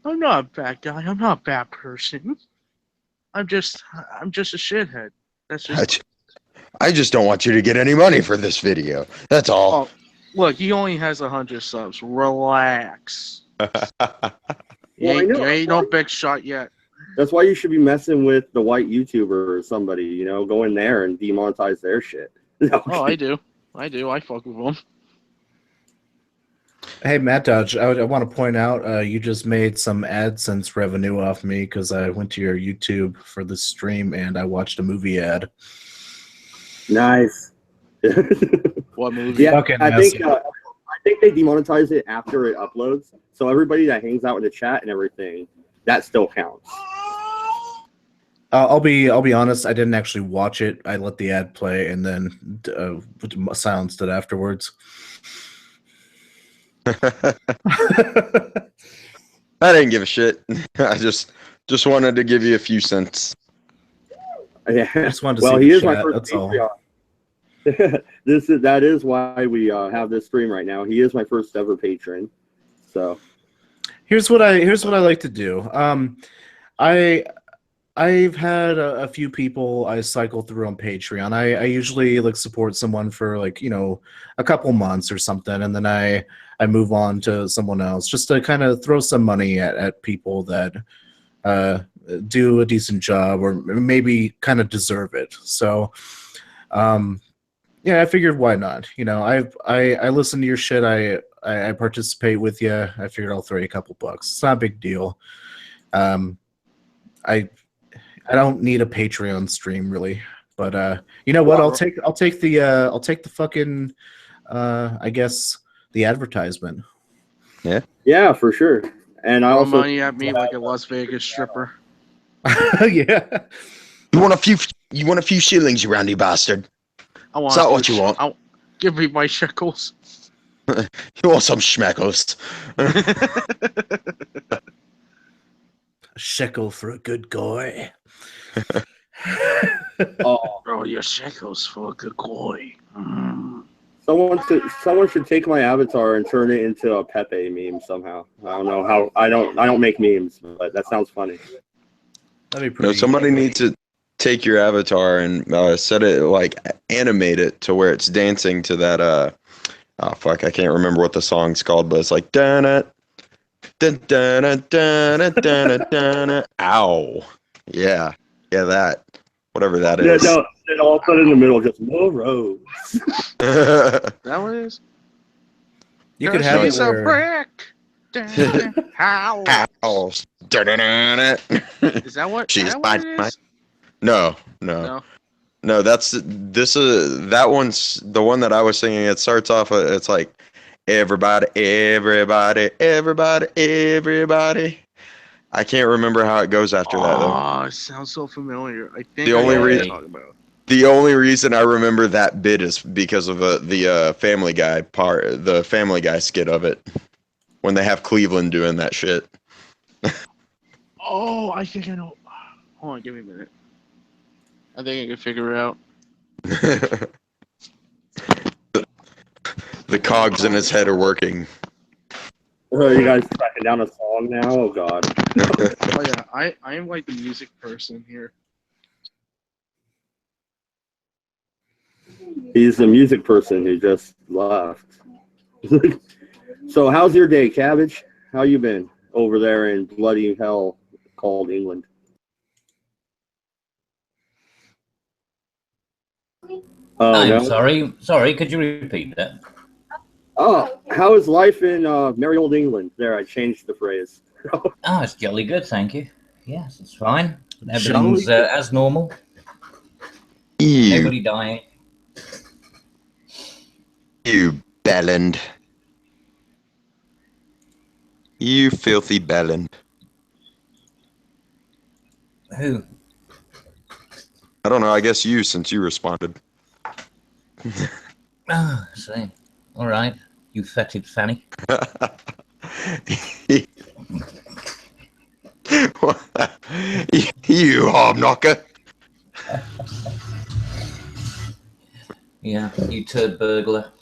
I'm not a bad guy. I'm not a bad person. I'm just a shithead. That's just. I just don't want you to get any money for this video. That's all. Oh, look, he only has 100 subs. Relax. You ain't no big shot yet. That's why you should be messing with the white YouTuber or somebody, you know, go in there and demonetize their shit. No, Oh, I do. I fuck with them. Hey, Matt Dodge, I want to point out you just made some AdSense revenue off me because I went to your YouTube for the stream and I watched a movie ad. Nice. What movie? Yeah, Fucking I messy. think they demonetize it after it uploads. So everybody that hangs out in the chat and everything, that still counts. I'll be honest. I didn't actually watch it. I let the ad play and then silenced it afterwards. I didn't give a shit. I just wanted to give you a few cents. Yeah. I just wanted to Well, see he the is my chat, first that's all. Patreon. That is why we have this stream right now. He is my first ever patron. So Here's what I like to do. I've had a few people I cycle through on Patreon. I usually like support someone for like, you know, a couple months or something, and then I move on to someone else just to kind of throw some money at people that do a decent job or maybe kind of deserve it. So yeah, I figured why not? You know, I listen to your shit. I participate with you. I figured I'll throw you a couple bucks. It's not a big deal. I don't need a Patreon stream really, but you know what? I'll take the fucking I guess the advertisement. yeah, for sure. And I Throw also money at me like a Las Vegas stripper. Yeah. You want a few shillings, you roundy bastard? I want. Is that what you want? Give me my shekels. You want some schmeckles? A shekel for a good guy. oh, Throw your shekels for a good boy. someone should take my avatar and turn it into a Pepe meme somehow. I don't know how. I don't make memes, but that sounds funny. That'd be No, pretty. somebody needs to take your avatar and set it, like, animate it to where it's dancing to that oh fuck, I can't remember what the song's called, but it's like da ow. Yeah, that. Whatever that Yeah, is. no, and all of a sudden in the middle, just more roads. That what it is? You could have it She's a where brick. How? House. Is that what? She's Is that what it my. is? No. No, that one's the one that I was singing. It starts off. It's like everybody, everybody, everybody, everybody. I can't remember how it goes after that though. Oh, it sounds so familiar. I think The I only know what you're reason- talking about. The only reason I remember that bit is because of the Family Guy part, the Family Guy skit of it, when they have Cleveland doing that shit. Oh, I think I know. Hold on, give me a minute. I think I can figure it out. The cogs in his head are working. Oh, you guys tracking down a song now? Oh god. Oh yeah, I am like the music person here. He's the music person who just left. So how's your day, Cabbage? How you been over there in bloody hell called England? Oh, I'm no? sorry. Sorry, could you repeat that? Oh, how is life in merry old England? There, I changed the phrase. Oh, it's jolly good, thank you. Yes, it's fine. Jolly Everything's good. as normal. You, Nobody dying. you bellend. You filthy bellend. Who? I don't know, I guess you, since you responded. Oh, see. All right. You fetid fanny. You hobknocker. Yeah, you turd burglar.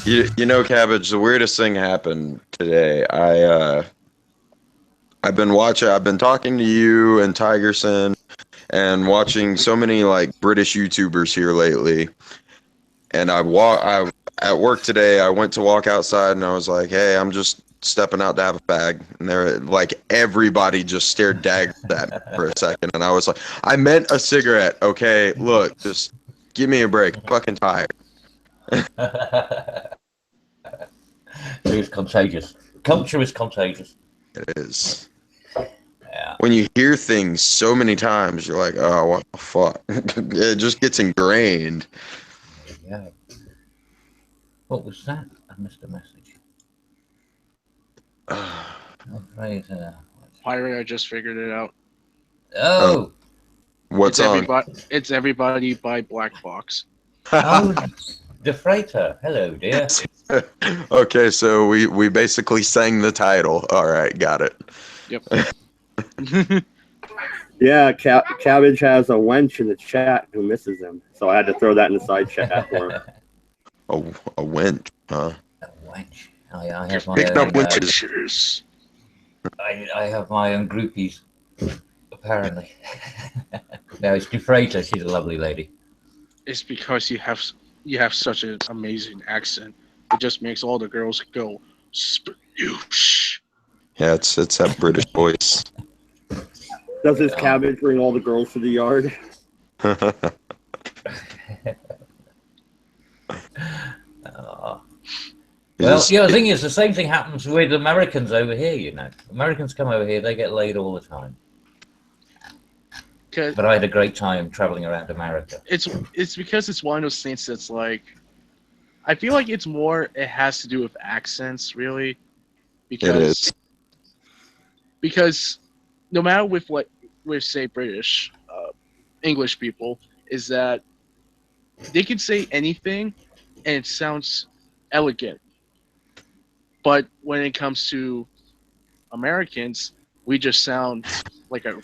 You know, Cabbage, the weirdest thing happened today. I've been talking to you and Tigerson and watching so many like British YouTubers here lately. And I at work today, I went to walk outside and I was like, hey, I'm just stepping out to have a fag. And they're like, everybody just stared daggers at me for a second. And I was like, I meant a cigarette. Okay, look, just give me a break. I'm fucking tired. It's contagious. Culture is contagious. It is. Yeah. When you hear things so many times, you're like, oh, what the fuck? It just gets ingrained. Yeah. What was that? I missed a message. Right. Pirate, I just figured it out. Oh. What's on? It's everybody by Black Box. Oh, the freighter. Hello, dear. Okay, so we basically sang the title. All right, got it. Yep. Yeah, Cabbage has a wench in the chat who misses him. So I had to throw that in the side chat for him. A wench, huh? A wench. I have my Picking own. up wenches. I have my own groupies. Apparently. No, it's Defrater. She's a lovely lady. It's because you have such an amazing accent. It just makes all the girls go sploosh. Yeah, it's that British voice. Does this Cabbage bring all the girls to the yard? Well, the thing is, the same thing happens with Americans over here, you know. Americans come over here, they get laid all the time. But I had a great time traveling around America. It's because it's one of those things that's like, I feel like it has to do with accents, really. Because, it is. Because no matter with say, British, English people, is that they can say anything and it sounds elegant. But when it comes to Americans, we just sound like the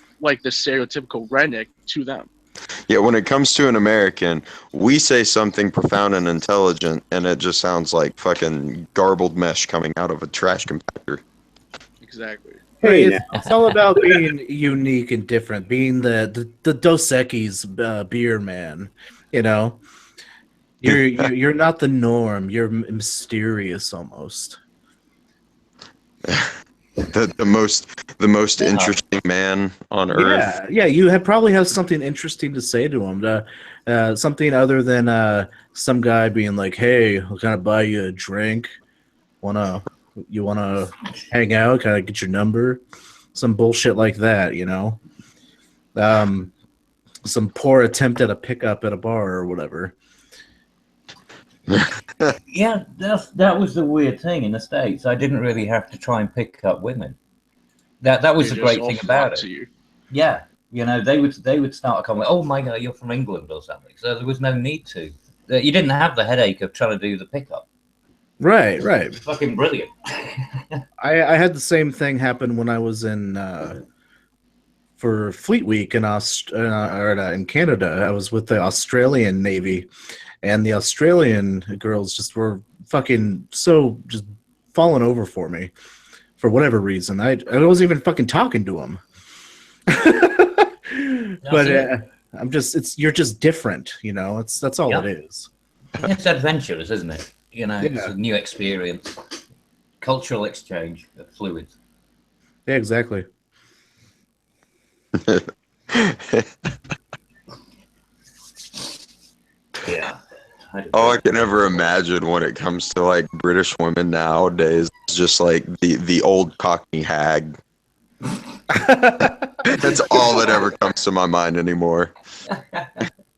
stereotypical redneck to them. Yeah, when it comes to an American, we say something profound and intelligent, and it just sounds like fucking garbled mesh coming out of a trash compactor. Exactly. Hey, it's all about being unique and different, being the Dos Equis beer man. You know, you're not the norm. You're mysterious almost. The most interesting man on earth. Yeah, you probably have something interesting to say to him. Something other than some guy being like, "Hey, can I buy you a drink? You wanna hang out? Can I get your number?" Some bullshit like that, you know. Some poor attempt at a pickup at a bar or whatever. Yeah, that was the weird thing in the States. I didn't really have to try and pick up women. That was They the just great all thing flock about to it. you. Yeah, you know, they would start a comment. Oh my God, you're from England or something. So there was no need to. You didn't have the headache of trying to do the pickup. Right. It's fucking brilliant. I had the same thing happen when I was in for Fleet Week in in Canada. I was with the Australian Navy, and the Australian girls just were fucking so just falling over for me for whatever reason. I wasn't even fucking talking to them. But you're just different, you know. That's all it is. It's adventurous, isn't it? You know, it's Yeah. a new experience, cultural exchange of fluids. Yeah, exactly. Yeah. All I can ever imagine when it comes to like British women nowadays is just like the old Cockney hag. That's all that ever comes to my mind anymore.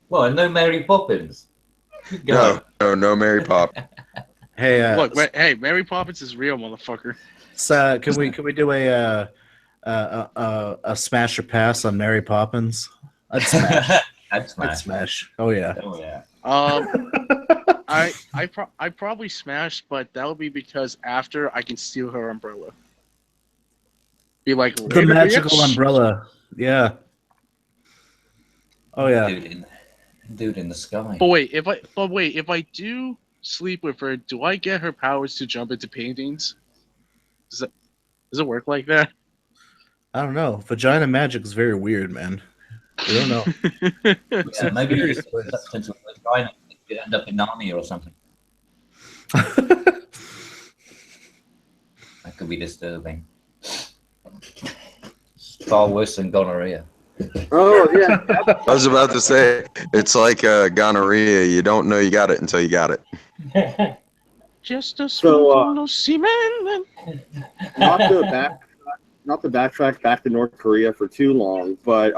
Well, no Mary Poppins. Go on. No Mary Pop. Hey, Look, hey, Mary Poppins is real, motherfucker. so can we do a smash or pass on Mary Poppins? I'd smash. I'd smash. I'd smash. Oh yeah. Oh yeah. I probably smash, but that'll be because after I can steal her umbrella. Be like The "Later, magical bitch." umbrella. Yeah. Oh yeah. Dude in the sky. But wait, if I do sleep with her, do I get her powers to jump into paintings? Does it work like that? I don't know. Vagina magic is very weird, man. I don't know. Yeah, maybe you just since it was China, you end up in Narnia or something. That could be disturbing. It's far worse than gonorrhea. Oh yeah. I was about to say it's like gonorrhea. You don't know you got it until you got it. Just a So, spoonful of semen. Not to backtrack back to North Korea for too long, but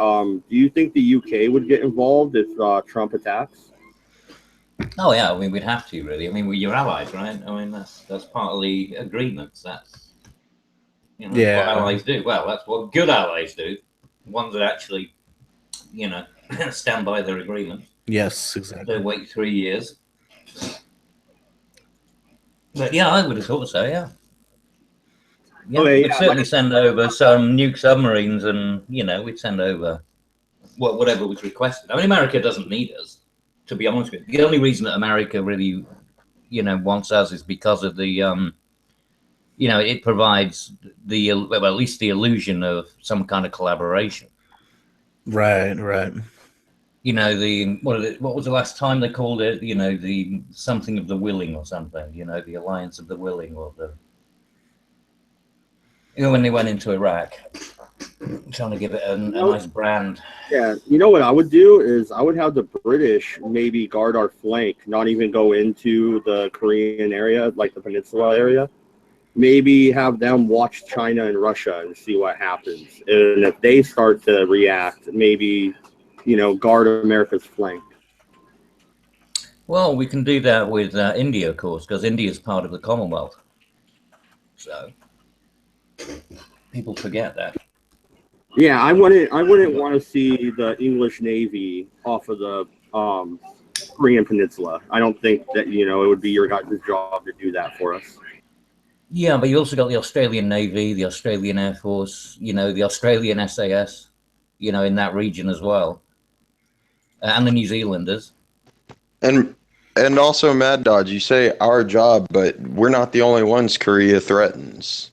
do you think the UK would get involved if Trump attacks? Oh yeah, I mean we'd have to really. I mean we're your allies, right? I mean that's part of the agreements. That's that's what allies do. Well, that's what good allies do. Ones that actually, stand by their agreements. Yes, exactly. They wait 3 years. But yeah, I would have thought so. Yeah. Yeah, we'd certainly send over some nuke submarines, and we'd send over whatever was requested. I mean, America doesn't need us, to be honest with you. The only reason that America really, wants us is because of the, it provides at least the illusion of some kind of collaboration. Right. What was the last time they called it? The something of the willing or something. The alliance of the willing, or the. When they went into Iraq, trying to give it a nice brand. Yeah, you know what I would do is I would have the British maybe guard our flank, not even go into the Korean area, like the peninsula area. Maybe have them watch China and Russia and see what happens. And if they start to react, maybe, guard America's flank. Well, we can do that with India, of course, because India is part of the Commonwealth. So people forget that. Yeah, I wouldn't want to see the English Navy off of the Korean Peninsula. I don't think that it would be your guys' job to do that for us. Yeah, but you also got the Australian Navy, the Australian Air Force, the Australian SAS, in that region as well, and the New Zealanders. And also, Mad Dodge, you say our job, but we're not the only ones Korea threatens.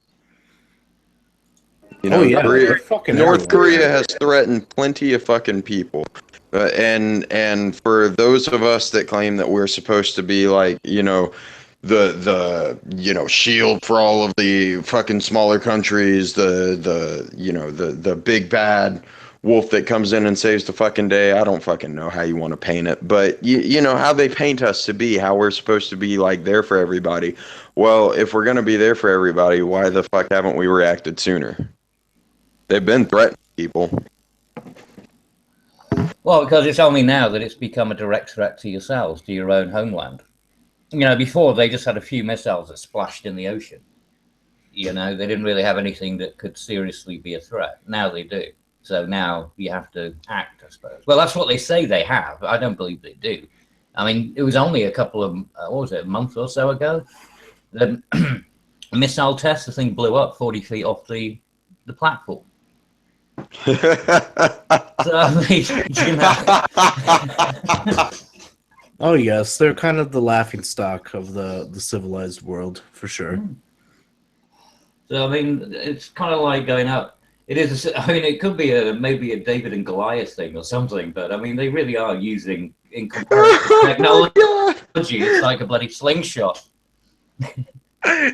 North Korea has threatened plenty of fucking people. And for those of us that claim that we're supposed to be like, the shield for all of the fucking smaller countries, the big bad wolf that comes in and saves the fucking day. I don't fucking know how you want to paint it, but you know how they paint us to be, how we're supposed to be like there for everybody. Well, if we're gonna be there for everybody, why the fuck haven't we reacted sooner? They've been threatening people. Well, because it's only now that it's become a direct threat to yourselves, to your own homeland. You know, before they just had a few missiles that splashed in the ocean. You know, they didn't really have anything that could seriously be a threat. Now they do. So now you have to act, I suppose. Well, that's what they say they have. I don't believe they do. I mean, it was only a couple of, what was it, a month or so ago? The missile test, the thing blew up 40 feet off the platform. So, I mean, you know. Oh yes, they're kind of the laughing stock of the civilized world, for sure. So I mean, it's kind of like going up. It is. I mean, it could be maybe a David and Goliath thing or something, but I mean, they really are using in comparison technology. It's like a bloody slingshot.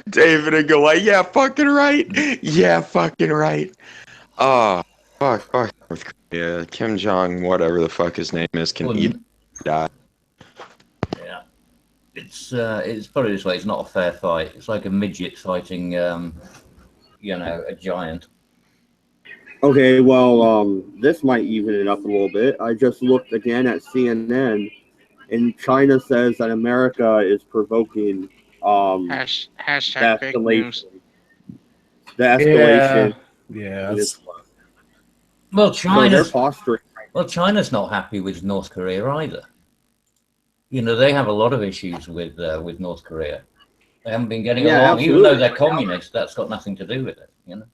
David and Goliath. Yeah, fucking right. Yeah, fucking right. Oh, fuck North Korea. Kim Jong, whatever the fuck his name is, can eat die. Yeah, it's put it this way, it's not a fair fight. It's like a midget fighting, a giant. Okay, well, this might even it up a little bit. I just looked again at CNN, and China says that America is provoking Hashtag fake news. The escalation. Yeah. Well, they're posturing. Well, China's not happy with North Korea either. You know, they have a lot of issues with North Korea. They haven't been getting along, absolutely. even though they're communist. That's got nothing to do with it, you know.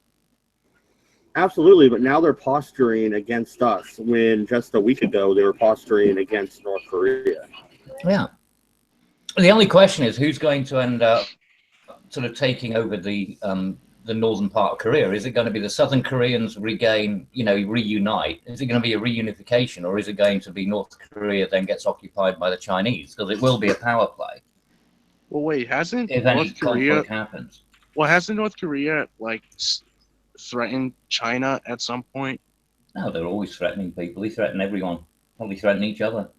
Absolutely, but now they're posturing against us when just a week ago they were posturing against North Korea. Yeah. The only question is who's going to end up sort of taking over the northern part of Korea. Is it going to be the Southern Koreans reunite? Is it going to be a reunification, or is it going to be North Korea then gets occupied by the Chinese? Because it will be a power play. Well, wait, hasn't if North Korea happens? Well, hasn't North Korea threatened China at some point? No, they're always threatening people. They threaten everyone. Probably threaten each other.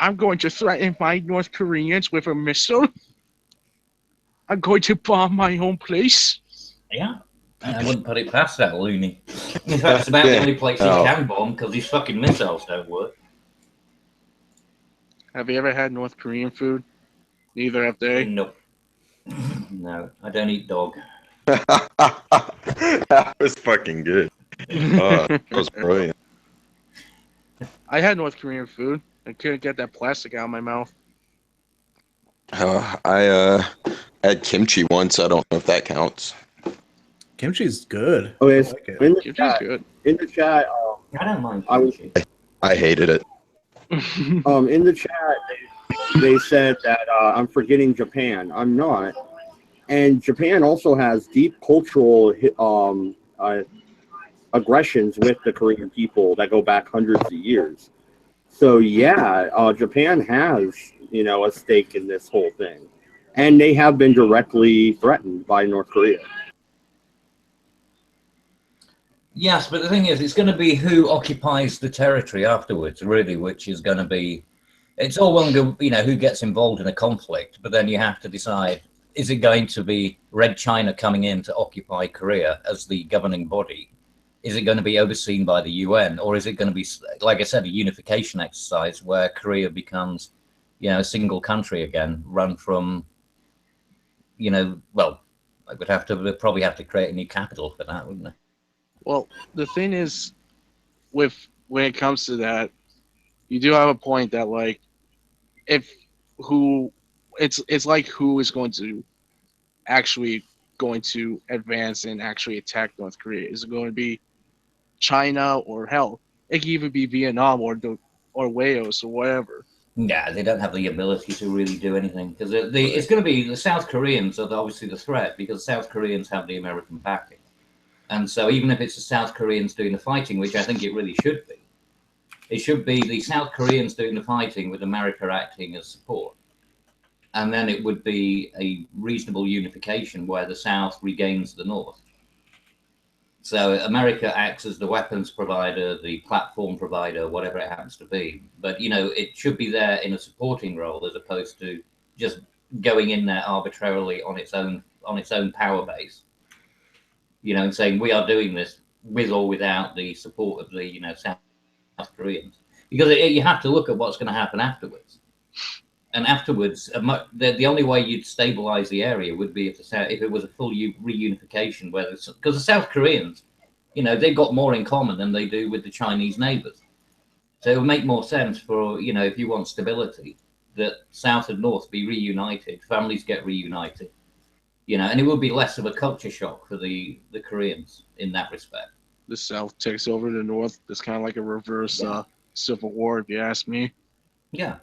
I'm going to threaten my North Koreans with a missile. I'm going to bomb my own place. Yeah. I wouldn't put it past that loony. In fact, it's about the only place he can bomb because these fucking missiles don't work. Have you ever had North Korean food? Neither have they. Nope. No, I don't eat dog. That was fucking good. That was brilliant. I had North Korean food. I couldn't get that plastic out of my mouth. I had kimchi once. I don't know if that counts. Kimchi's good. Okay, I like it. Kimchi's good. In the chat, I don't mind kimchi. I hated it. In the chat, they said that I'm forgetting Japan. I'm not. And Japan also has deep cultural aggressions with the Korean people that go back hundreds of years. So yeah, Japan has, a stake in this whole thing. And they have been directly threatened by North Korea. Yes, but the thing is, it's going to be who occupies the territory afterwards, really, which is going to be, it's all well and good, who gets involved in a conflict, but then you have to decide, is it going to be Red China coming in to occupy Korea as the governing body? Is it going to be overseen by the UN, or is it going to be, like I said, a unification exercise where Korea becomes, a single country again, run from, well, I would probably have to create a new capital for that, wouldn't I? Well, the thing is, when it comes to that, you do have a point that it's like who is going to advance and actually attack North Korea? Is it going to be China, or hell, it could even be Vietnam or Laos or whatever? Yeah, they don't have the ability to really do anything because it's going to be the South Koreans are obviously the threat because South Koreans have the American backing. And so even if it's the South Koreans doing the fighting, which I think it really should be, it should be the South Koreans doing the fighting with America acting as support. and then it would be a reasonable unification where the South regains the North. So America acts as the weapons provider, the platform provider, whatever it happens to be. But it should be there in a supporting role as opposed to just going in there arbitrarily on its own power base. And saying we are doing this with or without the support of the South Koreans, because you have to look at what's going to happen afterwards. And afterwards, the only way you'd stabilize the area would be if it was a full reunification, because the South Koreans, they've got more in common than they do with the Chinese neighbors. So it would make more sense for, if you want stability, that South and North be reunited, families get reunited, and it would be less of a culture shock for the Koreans in that respect. The South takes over the North. It's kind of like a reverse civil war, if you ask me. Yeah.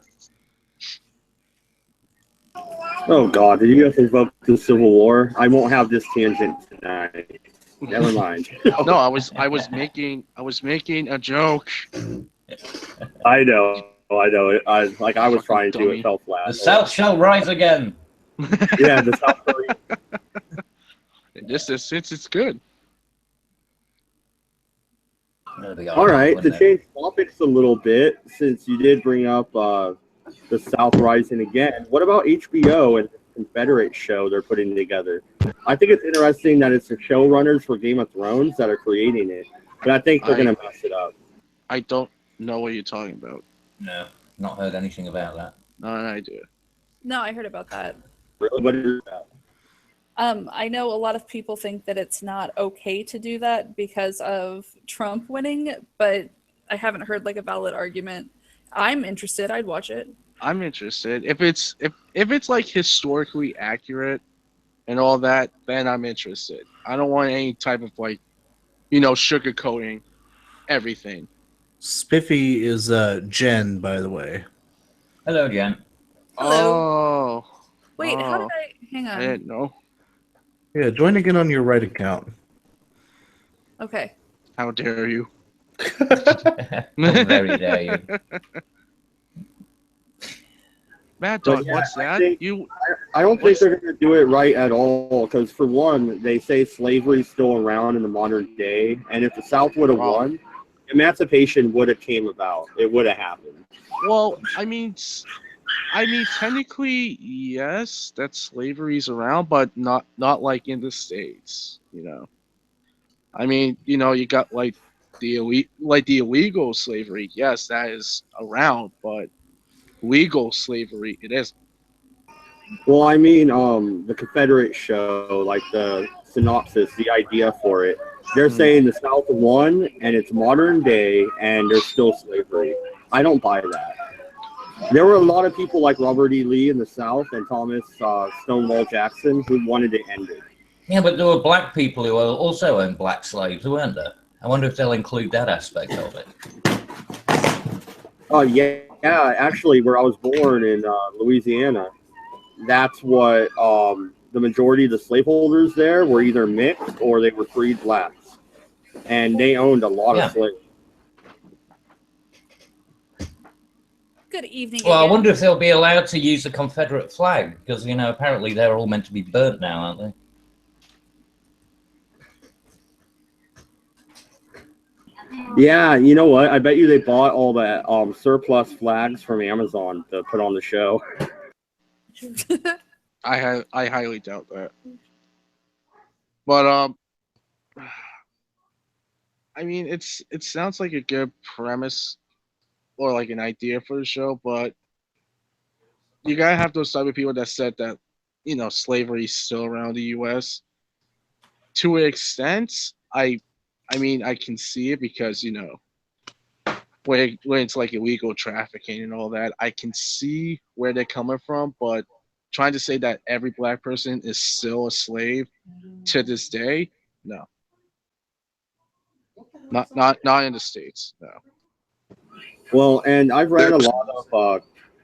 Oh God, did you guys invoke the Civil War? I won't have this tangent tonight. Never mind. No, I was making a joke. I know. I was trying to. It fell flat. The South shall rise again. Yeah, the South Korea. In this instance, it's good. All right, to change topics a little bit, since you did bring up the South Rising again, what about HBO and the Confederate show they're putting together? I think it's interesting that it's the showrunners for Game of Thrones that are creating it, but I think they're going to mess it up. I don't know what you're talking about. No, not heard anything about that. No, I do. No, I heard about that. Really? What is that? I know a lot of people think that it's not okay to do that because of Trump winning, but I haven't heard like a valid argument. I'm interested. I'd watch it. I'm interested. If it's like historically accurate and all that, then I'm interested. I don't want any type of sugarcoating everything. Spiffy is Jen, by the way. Hello, Jen. Hello. Oh. Wait, how did I hang on? I didn't know. Yeah, join again on your right account. Okay. How dare you? How very dare you. Mad Dog, Yeah, what's that? I don't think they're going to do it right at all, because for one, they say slavery's still around in the modern day, and if the South would have won, emancipation would have came about. It would have happened. Well, I mean, technically, yes, that slavery's around, but not like in the States, I mean, you got like the illegal slavery. Yes, that is around, but legal slavery, it isn't. Well, I mean, the Confederate show, like the synopsis, the idea for it, they're saying the South won, and it's modern day, and there's still slavery. I don't buy that. There were a lot of people like Robert E. Lee in the South and Thomas Stonewall Jackson who wanted to end it. Yeah, but there were black people who also owned black slaves, weren't there? I wonder if they'll include that aspect of it. Oh, yeah, actually, where I was born in Louisiana, that's what the majority of the slaveholders there were either mixed or they were freed blacks. And they owned a lot of slaves. Good evening. Well, again. I wonder if they'll be allowed to use the Confederate flag, because, apparently they're all meant to be burnt now, aren't they? Yeah, you know what? I bet you they bought all that surplus flags from Amazon to put on the show. I highly doubt that. But I mean, it sounds like a good premise or like an idea for the show, but you gotta have those type of people that said that slavery is still around the U.S. To an extent. I mean, I can see it because, when it's like illegal trafficking and all that, I can see where they're coming from, but trying to say that every black person is still a slave to this day, no. Not in the States, no. Well, and I've read a lot of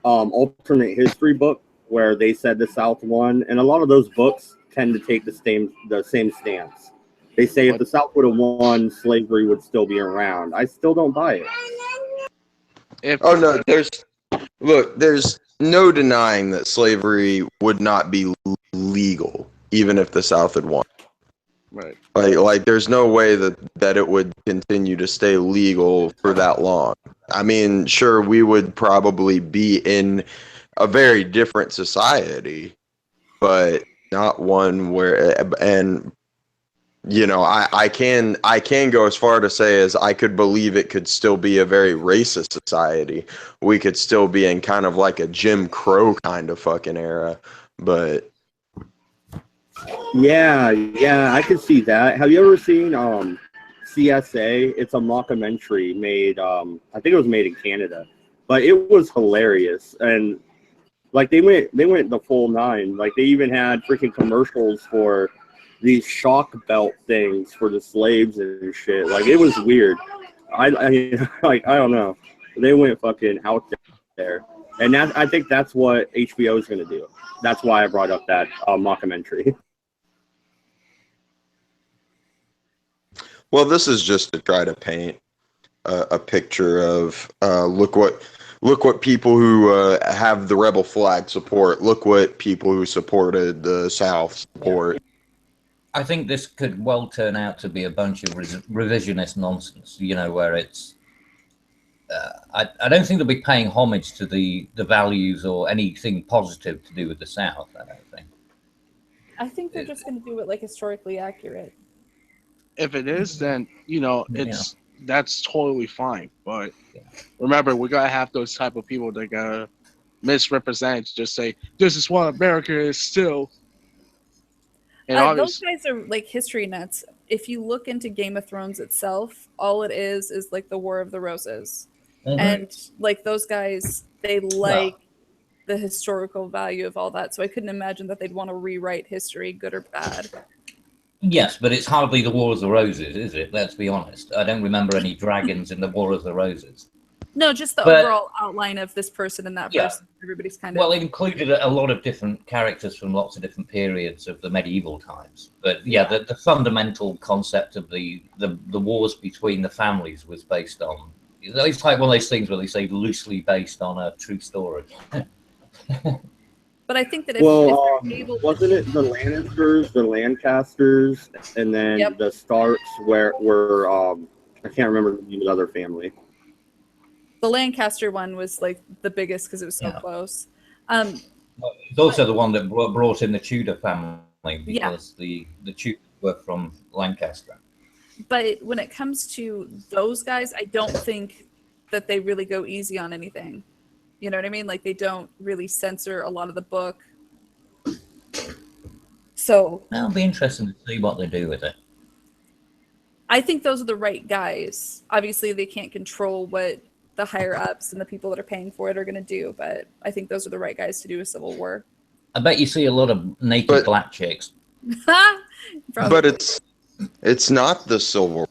alternate history books where they said the South won, and a lot of those books tend to take the same stance. They say if the South would have won, slavery would still be around. I still don't buy it. Oh no, there's no denying that slavery would not be legal, even if the South had won. Right. Like there's no way that it would continue to stay legal for that long. I mean, sure, we would probably be in a very different society, but not one where, and you know, I can go as far to say as I could believe it could still be a very racist society. We could still be in kind of like a Jim Crow kind of fucking era, but Yeah, I can see that. Have you ever seen CSA? It's a mockumentary made. I think it was made in Canada, but it was hilarious. And like they went the full nine. Like they even had freaking commercials for these shock belt things for the slaves and shit. Like it was weird. I like I don't know. They went fucking out there, and I think that's what HBO is gonna do. That's why I brought up that mockumentary. well, this is just to try to paint a picture of look what people who have the rebel flag support. Look what people who supported the South support. I think this could well turn out to be a bunch of revisionist nonsense, you know, where it's I don't think they'll be paying homage to the values or anything positive to do with the South. I don't think. I think they're just going to do it like historically accurate. If it is, then that's totally fine. But remember, we gotta have those type of people that gotta misrepresent, just say this is what America is still. And those guys are like history nuts. If you look into Game of Thrones itself, all it is like the War of the Roses, and like those guys, they like the historical value of all that. So I couldn't imagine that they'd want to rewrite history, good or bad. Yes, but it's hardly the War of the Roses, is it? Let's be honest. I don't remember any dragons in the War of the Roses. No, just the overall outline of this person and that person. Everybody's kind of... Well, it included a lot of different characters from lots of different periods of the medieval times. But the fundamental concept of the wars between the families was based on... It's like one of those things where they say loosely based on a true story. But I think that if they're able to... Wasn't it the Lannisters, the Lancasters, and then the Starks were I can't remember the other family. The Lancaster one was like the biggest because it was so close. It's also the one that brought in the Tudor family because the Tudors were from Lancaster. But when it comes to those guys, I don't think that they really go easy on anything. You know what I mean? Like they don't really censor a lot of the book. So it'll be interesting to see what they do with it. I think those are the right guys. Obviously, they can't control what the higher ups and the people that are paying for it are going to do, but I think those are the right guys to do a civil war. I bet you see a lot of naked black chicks. But it's not the Civil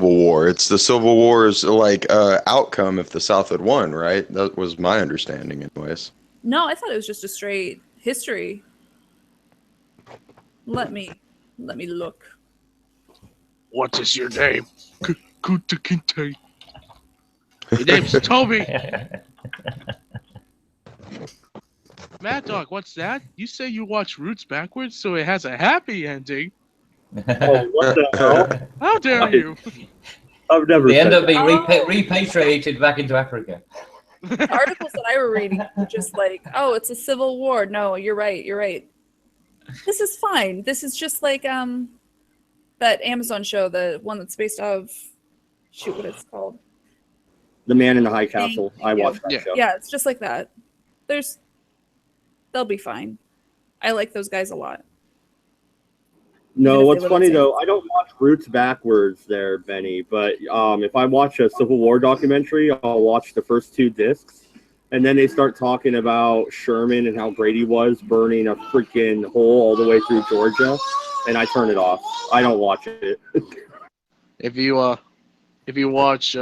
War. It's the Civil War's like outcome if the South had won, right? That was my understanding, anyways. No, I thought it was just a straight history. Let me look. What is your name? Kunta Kinte. Your name's Toby. Mad Dog, what's that? You say you watch Roots backwards, so it has a happy ending. Oh, what the hell? How dare you? I've never. They end up being repatriated back into Africa. The articles that I were reading were just like, oh, it's a civil war. No, you're right. This is fine. This is just like that Amazon show, the one that's based off of, shoot, what it's called. The Man in the High Castle. I watched that show. Yeah, it's just like that. They'll be fine. I like those guys a lot. No, what's funny though, I don't watch Roots backwards there, Benny, but if I watch a Civil War documentary, I'll watch the first 2 discs, and then they start talking about Sherman and how great he was burning a freaking hole all the way through Georgia, and I turn it off. I don't watch it. If you watch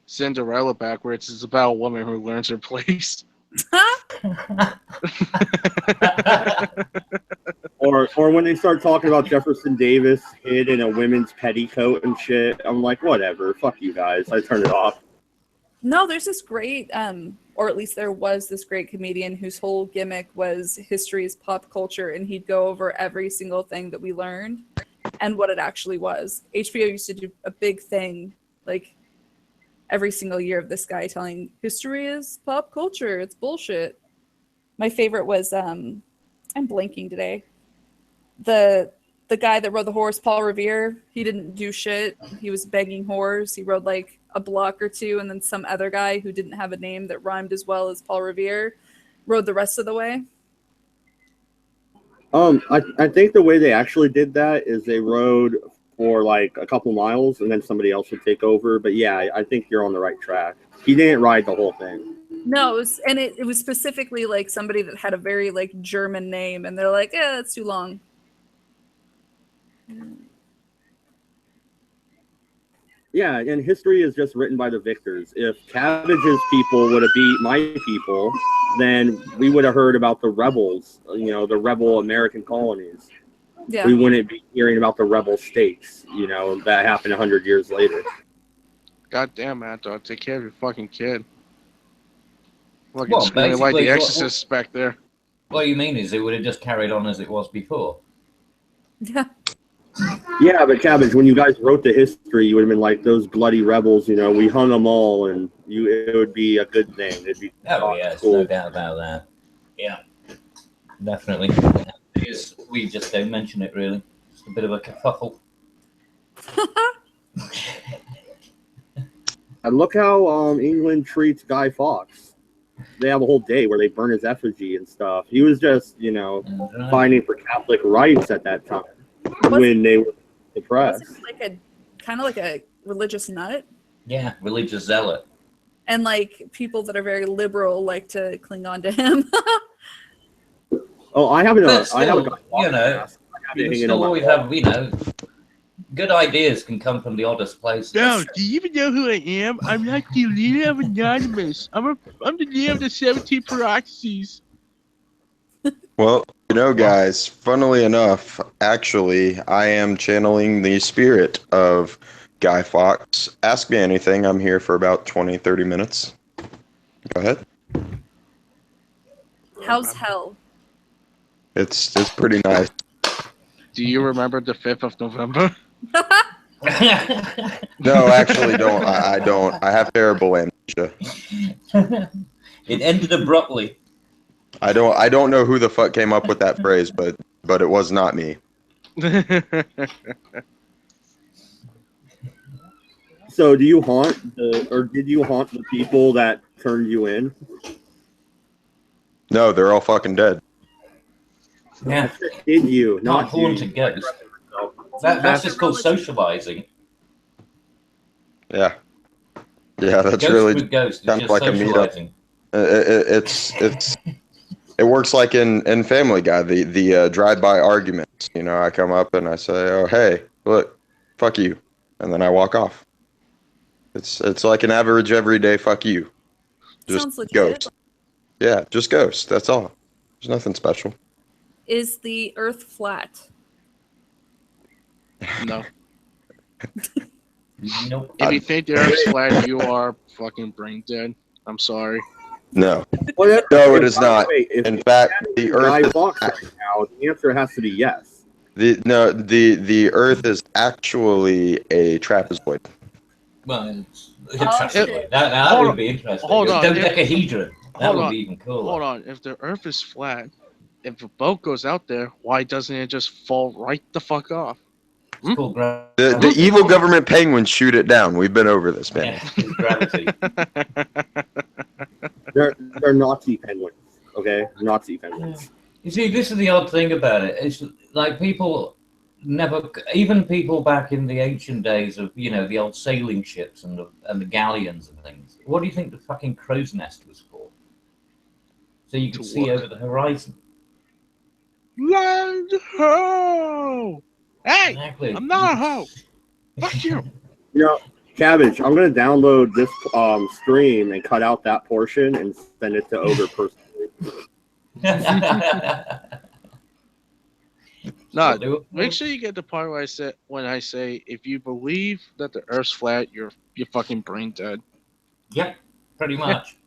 Cinderella backwards, it's about a woman who learns her place. Or when they start talking about Jefferson Davis hid in a women's petticoat and shit, I'm like, whatever, fuck you guys. I turn it off. No, there's this great or at least there was this great comedian whose whole gimmick was history is pop culture, and he'd go over every single thing that we learned and what it actually was. HBO used to do a big thing, like every single year, of this guy telling history is pop culture, it's bullshit. My favorite was I'm blanking today. The guy that rode the horse, Paul Revere, he didn't do shit. He was begging whores. He rode like a block or two, and then some other guy who didn't have a name that rhymed as well as Paul Revere rode the rest of the way. I think the way they actually did that is they rode for like a couple miles, and then somebody else would take over. But yeah, I think you're on the right track. He didn't ride the whole thing. No, it was specifically like somebody that had a very like German name, and they're like, yeah, that's too long. Yeah, and history is just written by the victors. If Cabbage's people would have beat my people, then we would have heard about the rebels, the rebel American colonies. Yeah. We wouldn't be hearing about the rebel states, that happened 100 years later. God damn, man, dog. Take care of your fucking kid. Fucking Well, screaming like the basically, Exorcist back there. What you mean is it would have just carried on as it was before. Yeah. Yeah, but Cabbage, when you guys wrote the history, you would have been like those bloody rebels. We hung them all, and it would be a good thing. It'd be yes, cool. No doubt about that. Yeah, definitely. We just don't mention it really. Just a bit of a kerfuffle. And look how England treats Guy Fawkes. They have a whole day where they burn his effigy and stuff. He was just, fighting for Catholic rights at that time when they were suppressed. Like kind of like a religious nut. Yeah, religious zealot. And like people that are very liberal like to cling on to him. Oh, I have a Guy Fawkes. You still always have, good ideas can come from the oddest places. No, do you even know who I am? I'm like the leader of Anonymous. I'm the leader of the 17 Proxies. Well, guys, funnily enough, actually, I am channeling the spirit of Guy Fawkes. Ask me anything. I'm here for about 20, 30 minutes. Go ahead. How's hell? It's pretty nice. Do you remember the 5th of November? No, actually, don't. I don't. I have terrible amnesia. It ended abruptly. I don't know who the fuck came up with that phrase, but it was not me. So, did you haunt the people that turned you in? No, they're all fucking dead. Yeah. Did you? Not haunted ghosts. That's just called socializing. Yeah. Yeah, that's Ghost really with ghost. kind of like a meetup. It works like in Family Guy, the drive-by arguments. I come up and I say, "Oh, hey, look, fuck you," and then I walk off. It's like an average everyday fuck you. Just Sounds legit. ghost. Yeah, just ghost. That's all. There's nothing special. Is the Earth flat? No. Nope. If you think the Earth's flat, you are fucking brain dead. I'm sorry. No. No, it is not. In fact, the Earth is right now, the answer has to be yes. The Earth is actually a trapezoid. Well, that would be interesting. Hold on. Dodecahedron. That would be even cooler. Hold on. If the Earth is flat, if a boat goes out there, why doesn't it just fall right the fuck off? It's called The evil government penguins shoot it down. We've been over this, man. Yeah, gravity. They're Nazi penguins, okay? Nazi penguins. You see, this is the odd thing about it. It's like people never, even people back in the ancient days of, the old sailing ships and the galleons and things. What do you think the fucking crow's nest was for? So you could see over the horizon. Land ho! Hey, Exactly. I'm not a hoe. Fuck you. Cabbage, I'm gonna download this stream and cut out that portion and send it to Ogre personally. No, make sure you get the part where when I say if you believe that the Earth's flat, you're fucking brain dead. Yep, pretty much.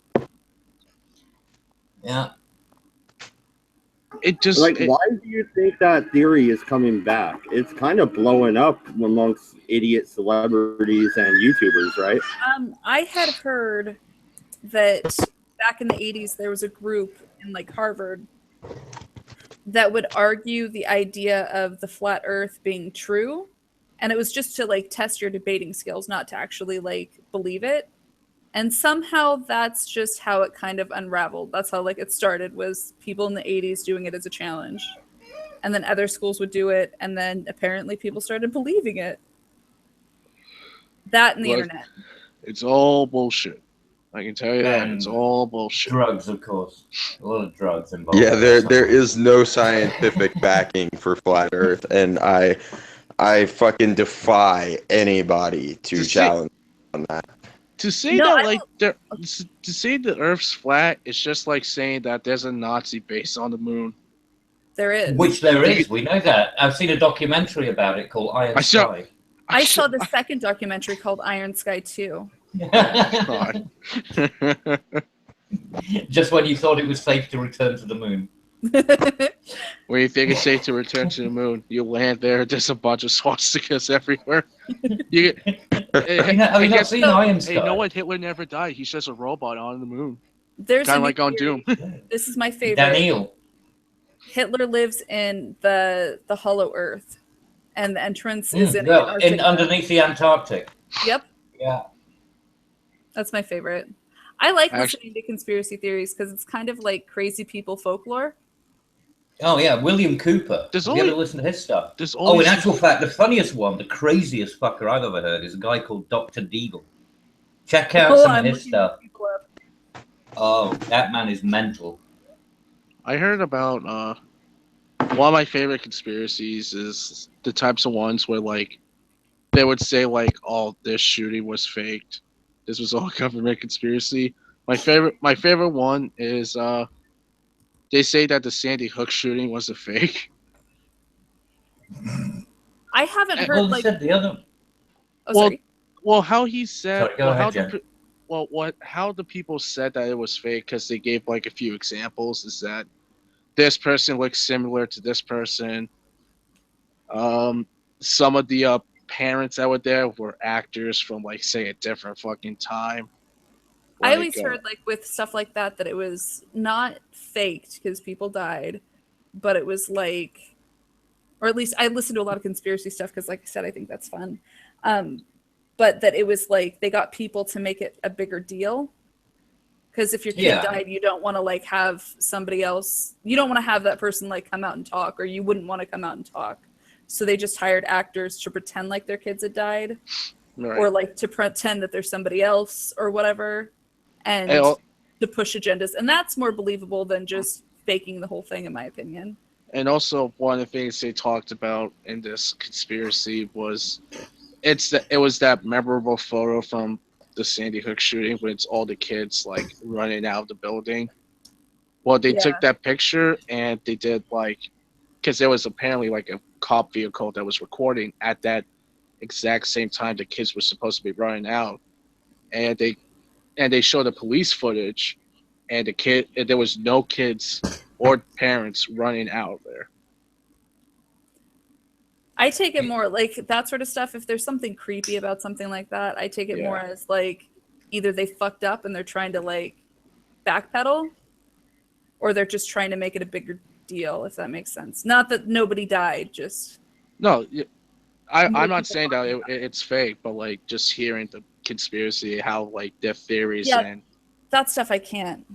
Yeah. It just Like, why do you think that theory is coming back? It's kind of blowing up amongst idiot celebrities and YouTubers, right? I had heard that back in the 80s there was a group in like Harvard that would argue the idea of the flat earth being true, and it was just to like test your debating skills, not to actually like believe it. And somehow that's just how it kind of unraveled. That's how like it started, was people in the 80s doing it as a challenge, and then other schools would do it, and then apparently people started believing it. That and the internet. It's all bullshit. I can tell you that. It's all bullshit. Drugs, of course. A lot of drugs involved. Yeah, there is no scientific backing for flat Earth, and I fucking defy anybody to challenge on that. To say to say the Earth's flat is just like saying that there's a Nazi base on the moon. There is. Which there is. We know that. I've seen a documentary about it called Iron Sky. I saw the second documentary called Iron Sky 2. God. Just when you thought it was safe to return to the moon. When you think it's safe to return to the moon, you land there. There's a bunch of swastikas everywhere. Have you not seen Iron Sky? Hey, you know what? Hitler never died. He's just a robot on the moon. There's kind of like on theory. Doom. This is my favorite. Daniel. Hitler lives in the Hollow Earth, and the entrance is in Antarctica. Underneath the Antarctic. Yep. Yeah. That's my favorite. I like listening to conspiracy theories because it's kind of like crazy people folklore. Oh yeah, William Cooper. Have you ever listened to his stuff? In actual fact, the funniest one, the craziest fucker I've ever heard is a guy called Dr. Deagle. Check out some of his stuff. Oh, that man is mental. I heard about one of my favorite conspiracies is the types of ones where like they would say like, "Oh, this shooting was faked. This was all government conspiracy." My favorite one is they say that the Sandy Hook shooting was a fake. I haven't heard like said the other. Oh, sorry. Well, how he said. Sorry, go ahead, Jen. How the people said that it was fake because they gave like a few examples is that this person looks similar to this person. Some of the parents that were there were actors from like say a different fucking time. I always heard like with stuff like that it was not faked because people died, but it was like, or at least I listened to a lot of conspiracy stuff because like I said, I think that's fun. But that it was like they got people to make it a bigger deal. Because if your kid died, you don't want to like have somebody else, you don't want to have that person like come out and talk, or you wouldn't want to come out and talk. So they just hired actors to pretend like their kids had died, or like to pretend that there's somebody else or whatever, and to push agendas. And that's more believable than just faking the whole thing, in my opinion. And also, one of the things they talked about in this conspiracy was it was that memorable photo from the Sandy Hook shooting when it's all the kids like running out of the building. Well, they took that picture and they did like, because there was apparently like a cop vehicle that was recording at that exact same time the kids were supposed to be running out, and they showed the police footage, and there was no kids or parents running out there. I take it more like that sort of stuff. If there's something creepy about something like that, I take it more as like either they fucked up and they're trying to like backpedal, or they're just trying to make it a bigger deal, if that makes sense. Not that nobody died, just... No, I'm not saying that it's fake, but like just hearing the conspiracy, how like their theories and... that stuff I can't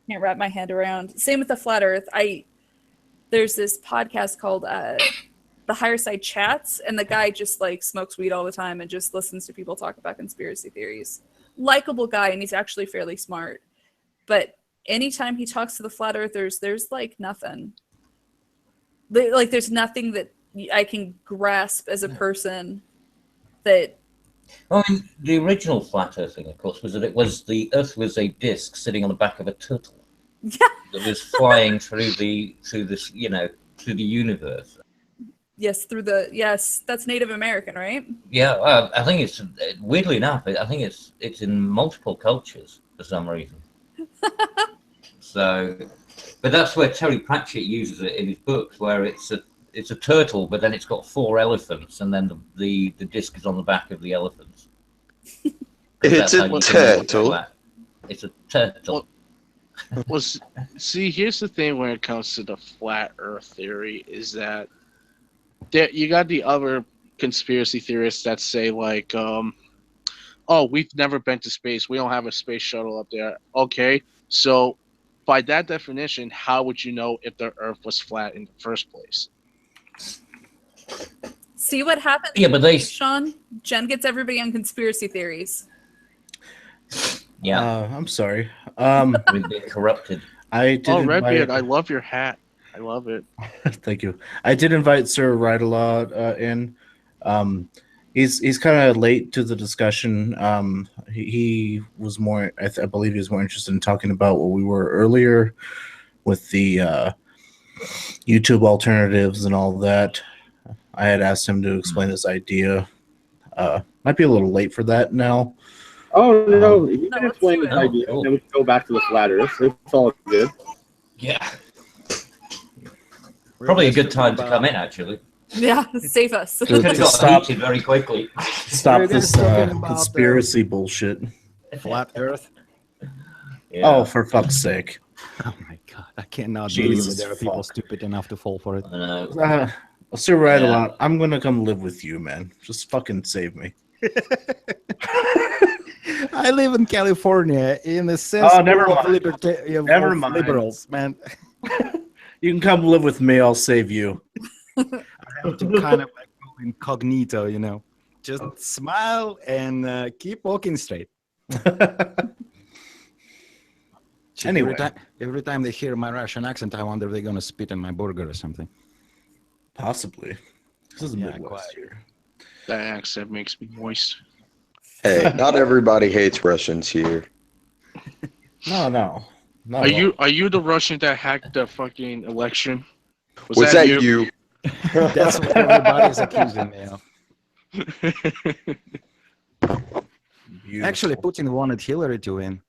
wrap my head around. Same with the flat earth. There's this podcast called The Higher Side Chats, and the guy just like smokes weed all the time and just listens to people talk about conspiracy theories. Likable guy, and he's actually fairly smart. But anytime he talks to the flat earthers, there's like nothing. Like there's nothing that I can grasp as a person that... Well, I mean, the original flat earthing, of course, was that the Earth was a disc sitting on the back of a turtle. Yeah. That was flying through the universe. Yes, that's Native American, right? Yeah, I think it's, weirdly enough, I think it's in multiple cultures for some reason. So, but that's where Terry Pratchett uses it in his books, where it's a turtle, but then it's got 4 elephants, and then the disc is on the back of the elephants. It's a turtle. It's a turtle. Well, see, here's the thing when it comes to the flat Earth theory is that you got the other conspiracy theorists that say like, oh, we've never been to space. We don't have a space shuttle up there. Okay, so by that definition, how would you know if the Earth was flat in the first place? See what happens? Yeah, but Sean, Jen gets everybody on conspiracy theories. Yeah, I'm sorry. we've been corrupted. I did. Oh, Redbeard, I love your hat. I love it. Thank you. I did invite Sir Ride-a-Lot in. He's kind of late to the discussion. He was more, I believe he was more interested in talking about what we were earlier with the YouTube alternatives and all that. I had asked him to explain his idea. Might be a little late for that now. Oh, no, you can let's explain do his it. idea, Cool. and then we can go back to the flat Earth. It's all good. Yeah. Probably a good time to come in, actually. Yeah, save us. To- Could have to got stop- heated very quickly. Stop Are you guys this talking about, conspiracy bullshit. Flat Earth. Yeah. Oh, for fuck's sake. Oh my god, I cannot believe that Jesus there are people fuck. stupid enough to fall for it. I know. Sir Ride-a-Lot, I'm going to come live with you, man. Just fucking save me. I live in California in the sense never of mind. Never mind. liberals, man. You can come live with me. I'll save you. I have to kind of like go incognito, you know. Just smile and keep walking straight. Anyway. Every time they hear my Russian accent, I wonder if they're gonna spit in my burger or something. Possibly. This is Yeah, Midwest quite. here. That accent makes me moist. Hey, not everybody hates Russians here. No. Not Are you the Russian that hacked the fucking election? Was that you? That's what everybody's accusing me of. Beautiful. Actually, Putin wanted Hillary to win,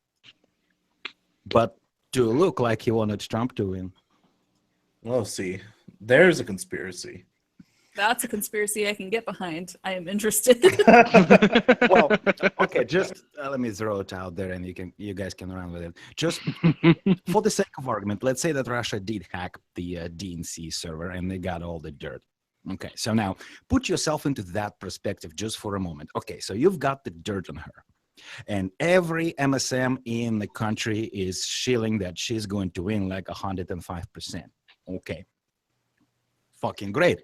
but to look like he wanted Trump to win. Well, see, there's a conspiracy. That's a conspiracy I can get behind. I am interested. Well, okay, just let me throw it out there, and you guys can run with it. Just for the sake of argument, let's say that Russia did hack the DNC server and they got all the dirt. Okay, so now put yourself into that perspective just for a moment. Okay, so you've got the dirt on her, and every MSM in the country is shilling that she's going to win like 105%. Okay, fucking great.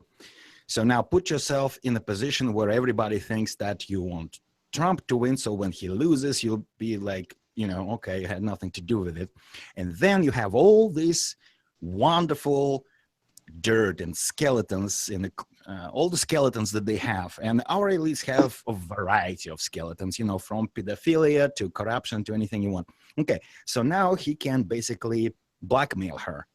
So now put yourself in a position where everybody thinks that you want Trump to win. So when he loses, you'll be like, you know, okay, it had nothing to do with it. And then you have all this wonderful dirt and skeletons in all the skeletons that they have. And our elites have a variety of skeletons, you know, from pedophilia to corruption to anything you want. Okay, so now he can basically blackmail her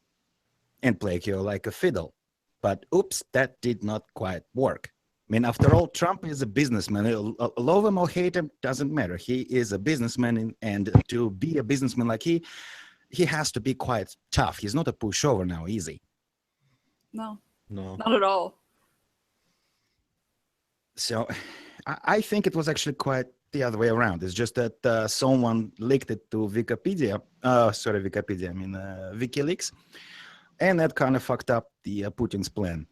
and play you like a fiddle. But oops, that did not quite work. I mean, after all, Trump is a businessman. Love him or hate him, doesn't matter. He is a businessman, and to be a businessman like he has to be quite tough. He's not a pushover now, easy. No, No. not at all. So I think it was actually quite the other way around. It's just that someone leaked it to Wikipedia. Wikipedia, I mean WikiLeaks. And that kind of fucked up the Putin's plan.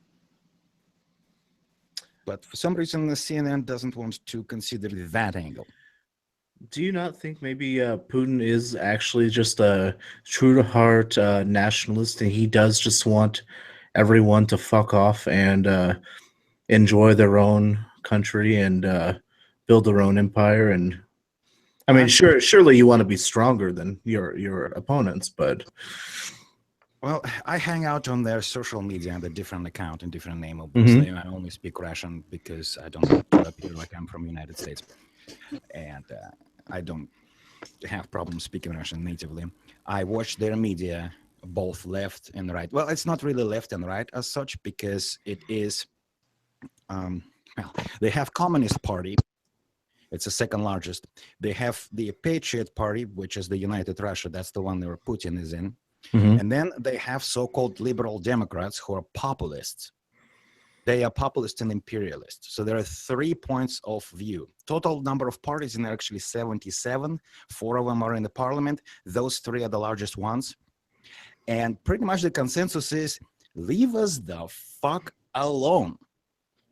But for some reason, the CNN doesn't want to consider that angle. Do you not think maybe Putin is actually just a true-to-heart nationalist, and he does just want everyone to fuck off and enjoy their own country and build their own empire? And I mean, surely you want to be stronger than your opponents, but... Well, I hang out on their social media and a different account and different name, obviously. I only speak Russian because I don't appear like I'm from the United States. And I don't have problems speaking Russian natively. I watch their media, both left and right. Well, it's not really left and right as such because it is, they have Communist Party. It's the second largest. They have the Patriot Party, which is the United Russia. That's the one where Putin is in. Mhm. And then they have so-called liberal Democrats who are populists. They are populist and imperialist. So there are 3 points of view. Total number of parties are actually 77. 4 of them are in the parliament. Those 3 are the largest ones. And pretty much the consensus is, leave us the fuck alone.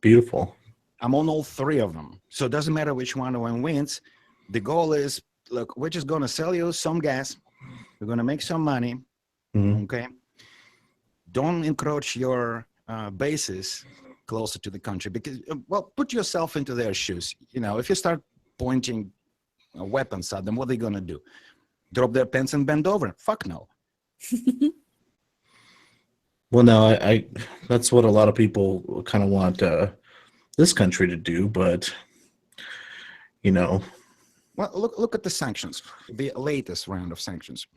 Beautiful. I'm on all 3 of them. So it doesn't matter which one of them wins. The goal is, look, we're just going to sell you some gas. We're going to make some money. Mhm. Okay. Don't encroach your bases closer to the country, because, well, put yourself into their shoes. You know, if you start pointing weapons at them, what are they going to do? Drop their pants and bend over? Fuck no. Well, no, I that's what a lot of people kind of want this country to do, but you know, Well, look at the sanctions, the latest round of sanctions.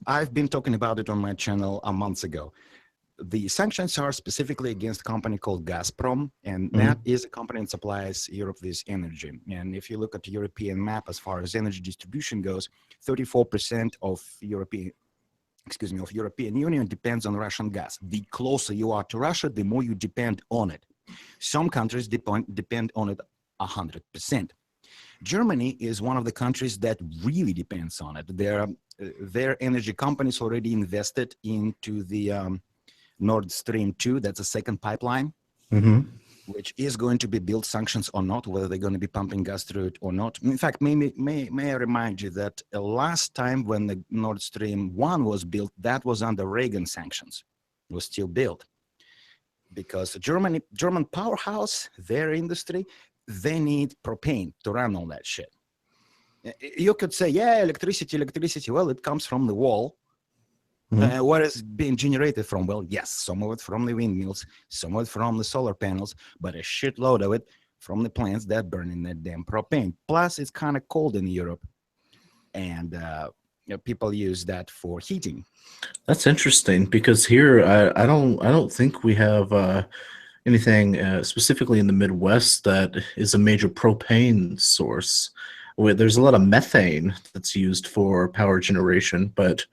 I've been talking about it on my channel a month ago. The sanctions are specifically against a company called Gazprom, and that is a company that supplies Europe with energy. And if you look at the European map as far as energy distribution goes, 34% of European Union depends on Russian gas. The closer you are to Russia, the more you depend on it. Some countries depend on it 100%. Germany is one of the countries that really depends on it. Their energy companies already invested into the Nord Stream 2, that's a second pipeline, which is going to be built, sanctions or not, whether they're going to be pumping gas through it or not. In fact, may I remind you that last time when the Nord Stream 1 was built, that was under Reagan sanctions. It was still built. Because German powerhouse, their industry, they need propane to run all that shit. You could say, yeah, electricity. Well, it comes from the wall. What is being generated from? Well, yes, some of it from the windmills, some of it from the solar panels, but a shitload of it from the plants that burn in that damn propane. Plus, it's kind of cold in Europe, and people use that for heating. that's interesting because here I don't think we have anything specifically in the Midwest that is a major propane source. There's a lot of methane that's used for power generation, but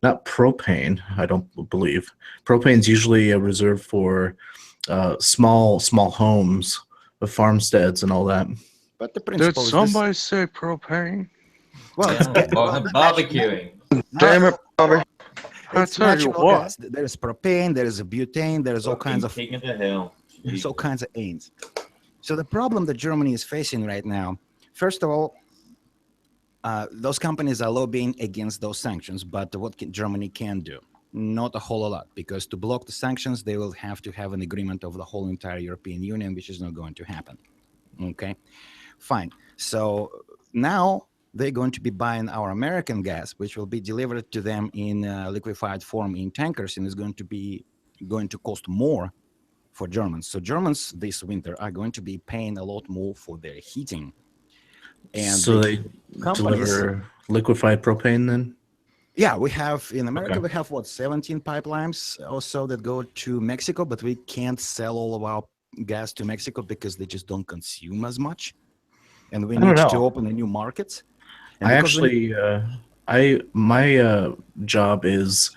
not propane, I don't believe. Propane's usually reserved for small homes, farmsteads, and all that. But the principle Did is somebody say propane? Well, it's barbecuing. Damn it, Bobby. It's natural gas. There's propane, there's butane, there's all kinds of King of the hill. there's all kinds of ains. So the problem that Germany is facing right now, first of all, those companies are lobbying against those sanctions, but what Germany can do? Not a whole lot, because to block the sanctions, they will have to have an agreement of the whole entire European Union, which is not going to happen. Okay, fine. So now they're going to be buying our American gas, which will be delivered to them in liquefied form in tankers, and is going to cost more for Germans. So Germans this winter are going to be paying a lot more for their heating. And so they deliver liquefied propane then? Yeah, we have in America, Okay. we have 17 pipelines or so that go to Mexico, but we can't sell all of our gas to Mexico because they just don't consume as much. And we I don't need to know. open the new markets. And I because we- actually, my job is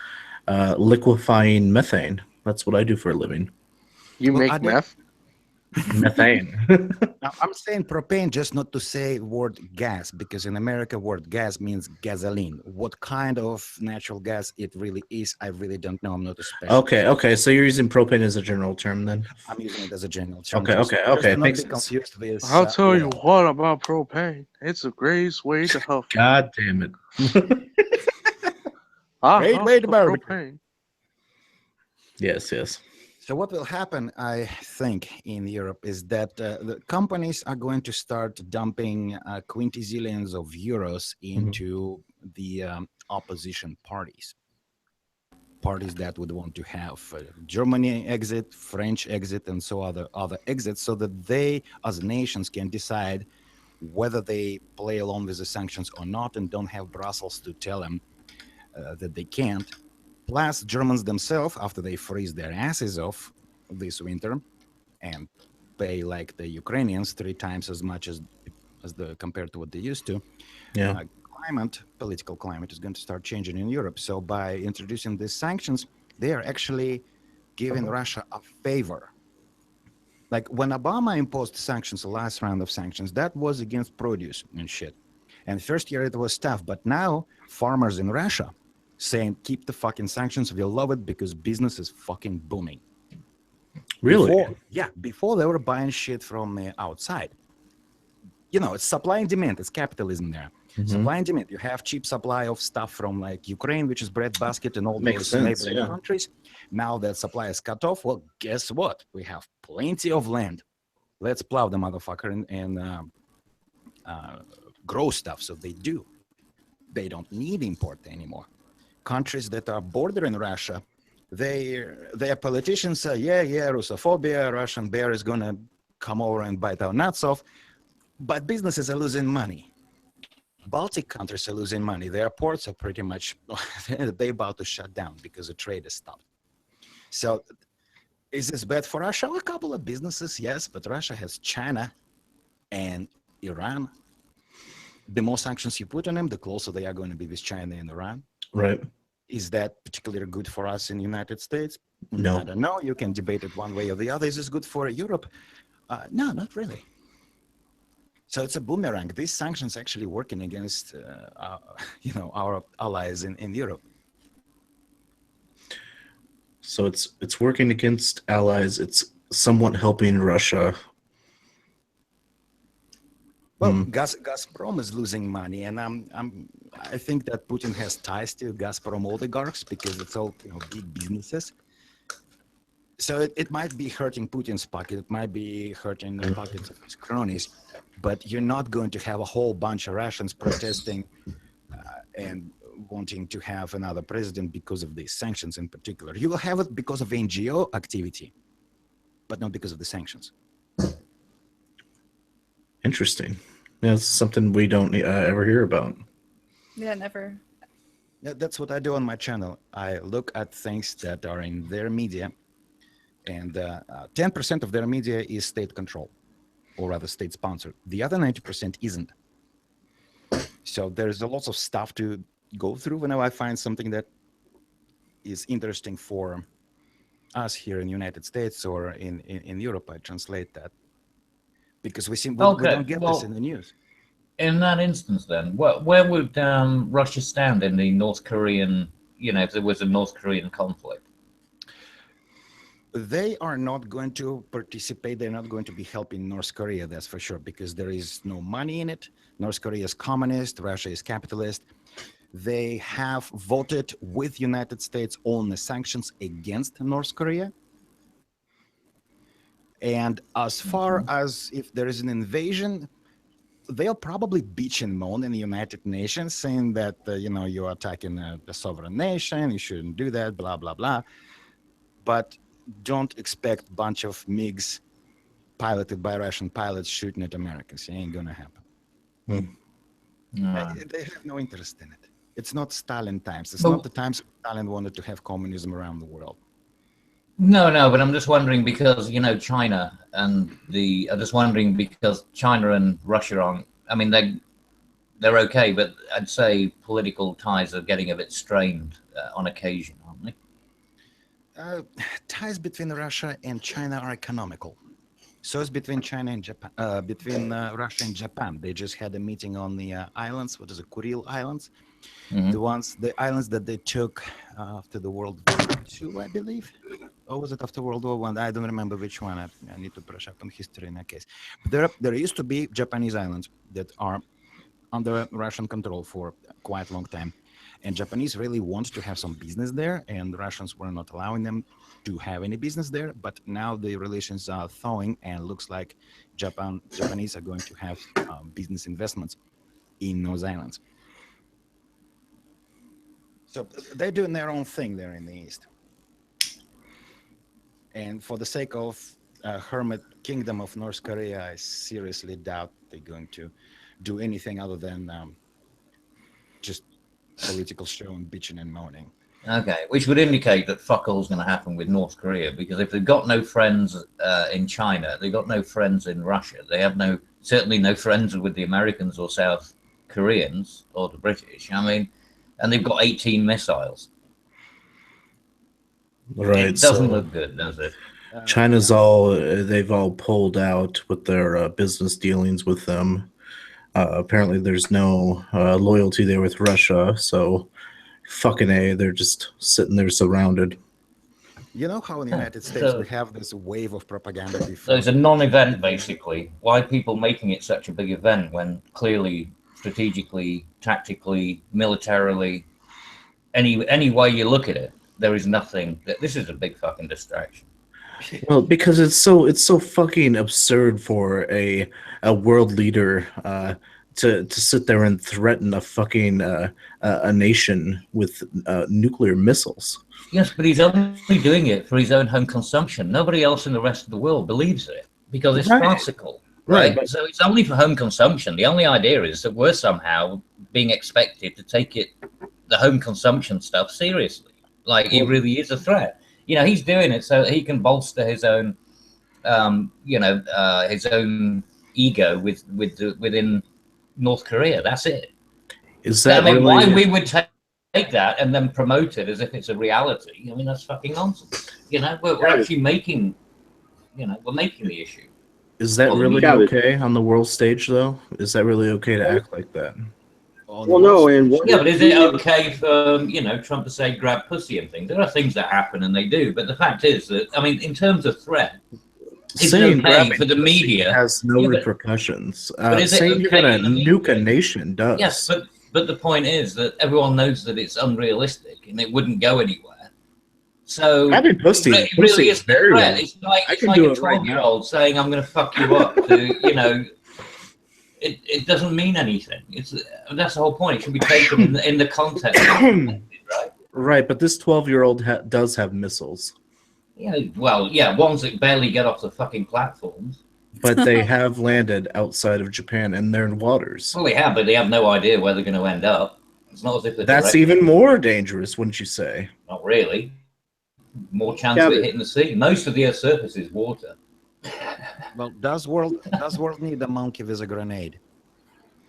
liquefying methane. That's what I do for a living. You Well, make I don't- meth? Methane. Now, I'm saying propane just not to say word gas, because in America word gas means gasoline. What kind of natural gas it really is, I really don't know. I'm not a specialist. Okay. So you're using propane as a general term then? I'm using it as a general term. Okay. just Okay. to not Makes be sense. confused with, I'll tell you oil. what about propane. It's the greatest way to help. God damn it. Great way to barbecue. propane. Yes. So what will happen, I think, in Europe is that the companies are going to start dumping quintizillions of euros into the opposition parties. Parties that would want to have Germany exit, French exit, and so other exits, so that they, as nations, can decide whether they play along with the sanctions or not, and don't have Brussels to tell them that they can't. Plus, Germans themselves, after they freeze their asses off this winter and pay like the Ukrainians 3 times as much as compared to what they used to, Yeah. political climate is going to start changing in Europe. So by introducing these sanctions, they are actually giving Russia a favor. Like when Obama imposed sanctions, the last round of sanctions, that was against produce and shit. And first year it was tough, but now farmers in Russia saying, keep the fucking sanctions, we love it because business is fucking booming. Really? Before they were buying shit from the outside. You know, it's supply and demand, it's capitalism there. Supply and demand. You have cheap supply of stuff from like Ukraine, which is breadbasket and all those neighboring countries. Now that supply is cut off, well, guess what? We have plenty of land. Let's plow the motherfucker and grow stuff. So they do. They don't need import anymore. Countries that are bordering Russia, their politicians say, yeah, Russophobia, Russian bear is going to come over and bite our nuts off. But businesses are losing money. Baltic countries are losing money. Their ports are pretty much, they're about to shut down because the trade is stopped. So is this bad for Russia? A couple of businesses, yes, but Russia has China and Iran. The more sanctions you put on them, the closer they are going to be with China and Iran. Right. Is that particularly good for us in the United States? No. I don't know. You can debate it one way or the other. Is this good for Europe? No, not really. So it's a boomerang. These sanctions actually working against, our allies in Europe. So it's working against allies. It's somewhat helping Russia. Well, Gazprom is losing money, and I think that Putin has ties to Gazprom oligarchs because it's all big businesses. So it might be hurting Putin's pocket. It might be hurting the pockets of his cronies, but you're not going to have a whole bunch of Russians protesting and wanting to have another president because of these sanctions in particular. You will have it because of NGO activity, but not because of the sanctions. Interesting. Yeah, it's something we don't ever hear about. Yeah, never. Yeah, that's what I do on my channel. I look at things that are in their media, and 10% of their media is state control, or rather state sponsored. The other 90% isn't. So there's a lot of stuff to go through whenever I find something that is interesting for us here in the United States or in Europe. I translate that. Because we don't get this in the news. In that instance, then, where would Russia stand in the North Korean, if there was a North Korean conflict? They are not going to participate. They're not going to be helping North Korea, that's for sure, because there is no money in it. North Korea is communist. Russia is capitalist. They have voted with United States on the sanctions against North Korea. And as far as if there is an invasion, they'll probably bitch and moan in the United Nations saying that, you're attacking a sovereign nation, you shouldn't do that, blah, blah, blah. But don't expect a bunch of MiGs piloted by Russian pilots shooting at Americans. It ain't going to happen. They have no interest in it. It's not Stalin times. It's not the times Stalin wanted to have communism around the world. No, but I'm just wondering because, China and I'm just wondering because China and Russia aren't, they're okay, but I'd say political ties are getting a bit strained on occasion, aren't they? Ties between Russia and China are economical. So it's between China and Japan, between Russia and Japan. They just had a meeting on the islands, what is it, Kuril Islands? The islands that they took after the World War II, I believe. Or was it after World War I? I don't remember which one. I need to brush up on history in that case. But there used to be Japanese islands that are under Russian control for quite a long time. And Japanese really want to have some business there, and the Russians were not allowing them to have any business there. But now the relations are thawing, and looks like Japanese are going to have business investments in those islands. So they're doing their own thing there in the East. And for the sake of hermit kingdom of North Korea, I seriously doubt they're going to do anything other than just political show and bitching and moaning. Okay, which would indicate that fuck all's going to happen with North Korea, because if they've got no friends in China, they've got no friends in Russia, they have certainly no friends with the Americans or South Koreans or the British. I mean, and they've got 18 missiles. Right. It doesn't so look good, does it? China's they've all pulled out with their business dealings with them. Apparently, there's no loyalty there with Russia. So, fucking A, they're just sitting there surrounded. You know how in the United States So- we have this wave of propaganda So before. it's a non-event, basically. Why are people making it such a big event when clearly, strategically, tactically, militarily, any way you look at it, there is nothing. This is a big fucking distraction. Well, because it's so fucking absurd for a world leader to sit there and threaten a fucking a nation with nuclear missiles. Yes, but he's only doing it for his own home consumption. Nobody else in the rest of the world believes it because it's Right. farcical, Right, right? but- So it's only for home consumption. The only idea is that we're somehow being expected to take the home consumption stuff seriously. Like he really is a threat. You know, he's doing it so that he can bolster his own, his own ego within North Korea. That's it. Is that I mean, really? why we would take that and then promote it as if it's a reality? I mean, that's fucking nonsense. You know, we're actually making, we're making the issue. Is that Well, really yeah, but- okay on the world stage, though? Is that really okay to act like that? Well, no, and what Yeah, but is it okay for Trump to say grab pussy and things? There are things that happen and they do, but the fact is that I mean, in terms of threat, is it okay grabbing for the pussy media? has no Yeah, but- repercussions. but is it Saying you're okay gonna for the nuke a media? nation does. Yes, but the point is that everyone knows that it's unrealistic and it wouldn't go anywhere. So Grabbing pussy, it pussy really is is very threat. real. It's like I it's can like do a it right 12-year-old saying I'm going to fuck you up. It doesn't mean anything. That's the whole point. It should be taken in the context, right? Right, but this 12-year-old does have missiles, Yeah, well, yeah, ones that barely get off the fucking platforms. but they have landed outside of Japan in their waters. Well, they have, but they have no idea where they're going to end up. It's not as if they're That's directed. even more dangerous, wouldn't you say? Not really. More chance of it hitting the sea. Most of the Earth's surface is water. Well, does world need a monkey with a grenade?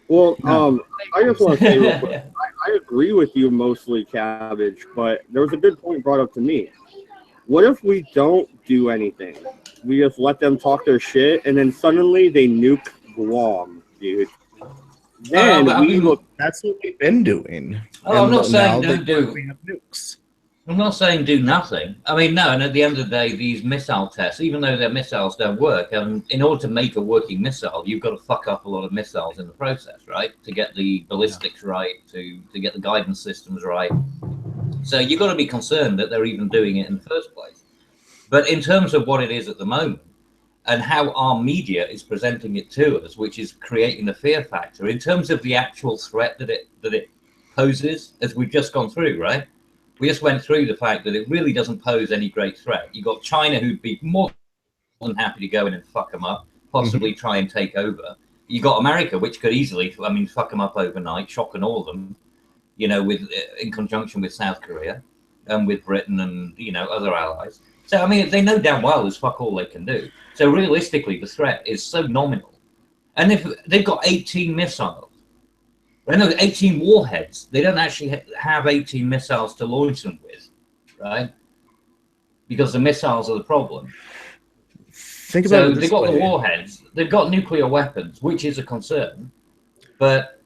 Well, I just want to say real quick, I agree with you mostly, Cabbage, but there was a good point brought up to me. What if we don't do anything? We just let them talk their shit, and then suddenly they nuke Guam, dude. Then That's what we've been doing. Oh, I'm not saying now don't do. we have nukes. I'm not saying do nothing. I mean, no, and at the end of the day, these missile tests, even though their missiles don't work, in order to make a working missile, you've got to fuck up a lot of missiles in the process, right? To get the ballistics right, to get the guidance systems right. So you've got to be concerned that they're even doing it in the first place. But in terms of what it is at the moment, and how our media is presenting it to us, which is creating the fear factor, in terms of the actual threat that it poses, as we've just gone through, right? We just went through the fact that it really doesn't pose any great threat. You've got China who'd be more than happy to go in and fuck them up, possibly try and take over. You got America, which could easily, fuck them up overnight, shock and awe them, in conjunction with South Korea and with Britain and, other allies. So, they know damn well there's fuck all they can do. So realistically, the threat is so nominal. And if they've got 18 missiles, I know 18 warheads. They don't actually have 18 missiles to launch them with, right? Because the missiles are the problem. Think about it this they've got the way. warheads. They've got nuclear weapons, which is a concern. But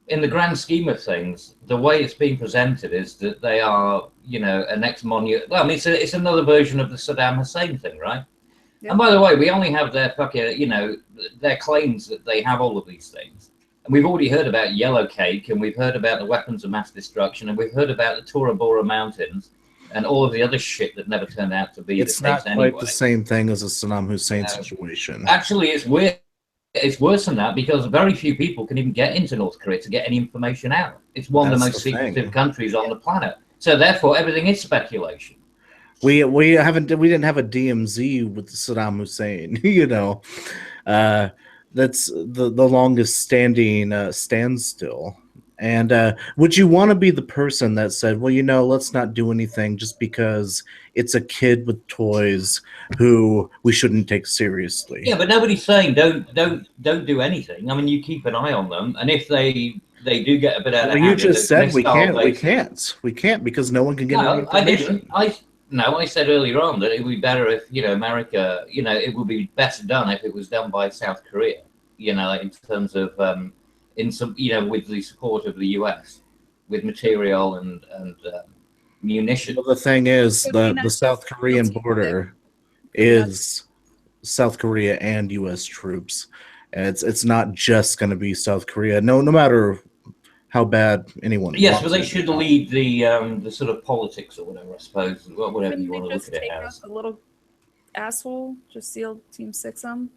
in the grand scheme of things, the way it's being presented is that they are, a next monument. Well, it's another version of the Saddam Hussein thing, right? Yeah. And by the way, we only have their fucking, their claims that they have all of these things. And we've already heard about Yellow Cake, and we've heard about the weapons of mass destruction, and we've heard about the Tora Bora Mountains, and all of the other shit that never turned out to be It's the case not anyway. quite the same thing as a Saddam Hussein situation. Actually, it's weird. It's worse than that because very few people can even get into North Korea to get any information out. It's one of the That's most the secretive thing. countries on the planet. So therefore, everything is speculation. We didn't have a DMZ with Saddam Hussein. That's the longest standing standstill, And would you want to be the person that said, well, let's not do anything just because it's a kid with toys who we shouldn't take seriously? Yeah, but nobody's saying don't do anything. I mean, you keep an eye on them, and if they do get a bit out of hand, you just said we missile-based- we can't because no one can get any No, I information. didn't. I said earlier on that it would be better if America. It would be better done if it was done by South Korea. In terms of with the support of the US, with material and munitions. Well, the thing is, the South Korean border is South Korea and U.S. troops. And it's not just going to be South Korea. No matter how bad anyone. Yes, wants but they it. should lead the sort of politics or whatever. I suppose whatever Couldn't you they want to just look at it take out as. the little asshole? Just seal Team 6 them?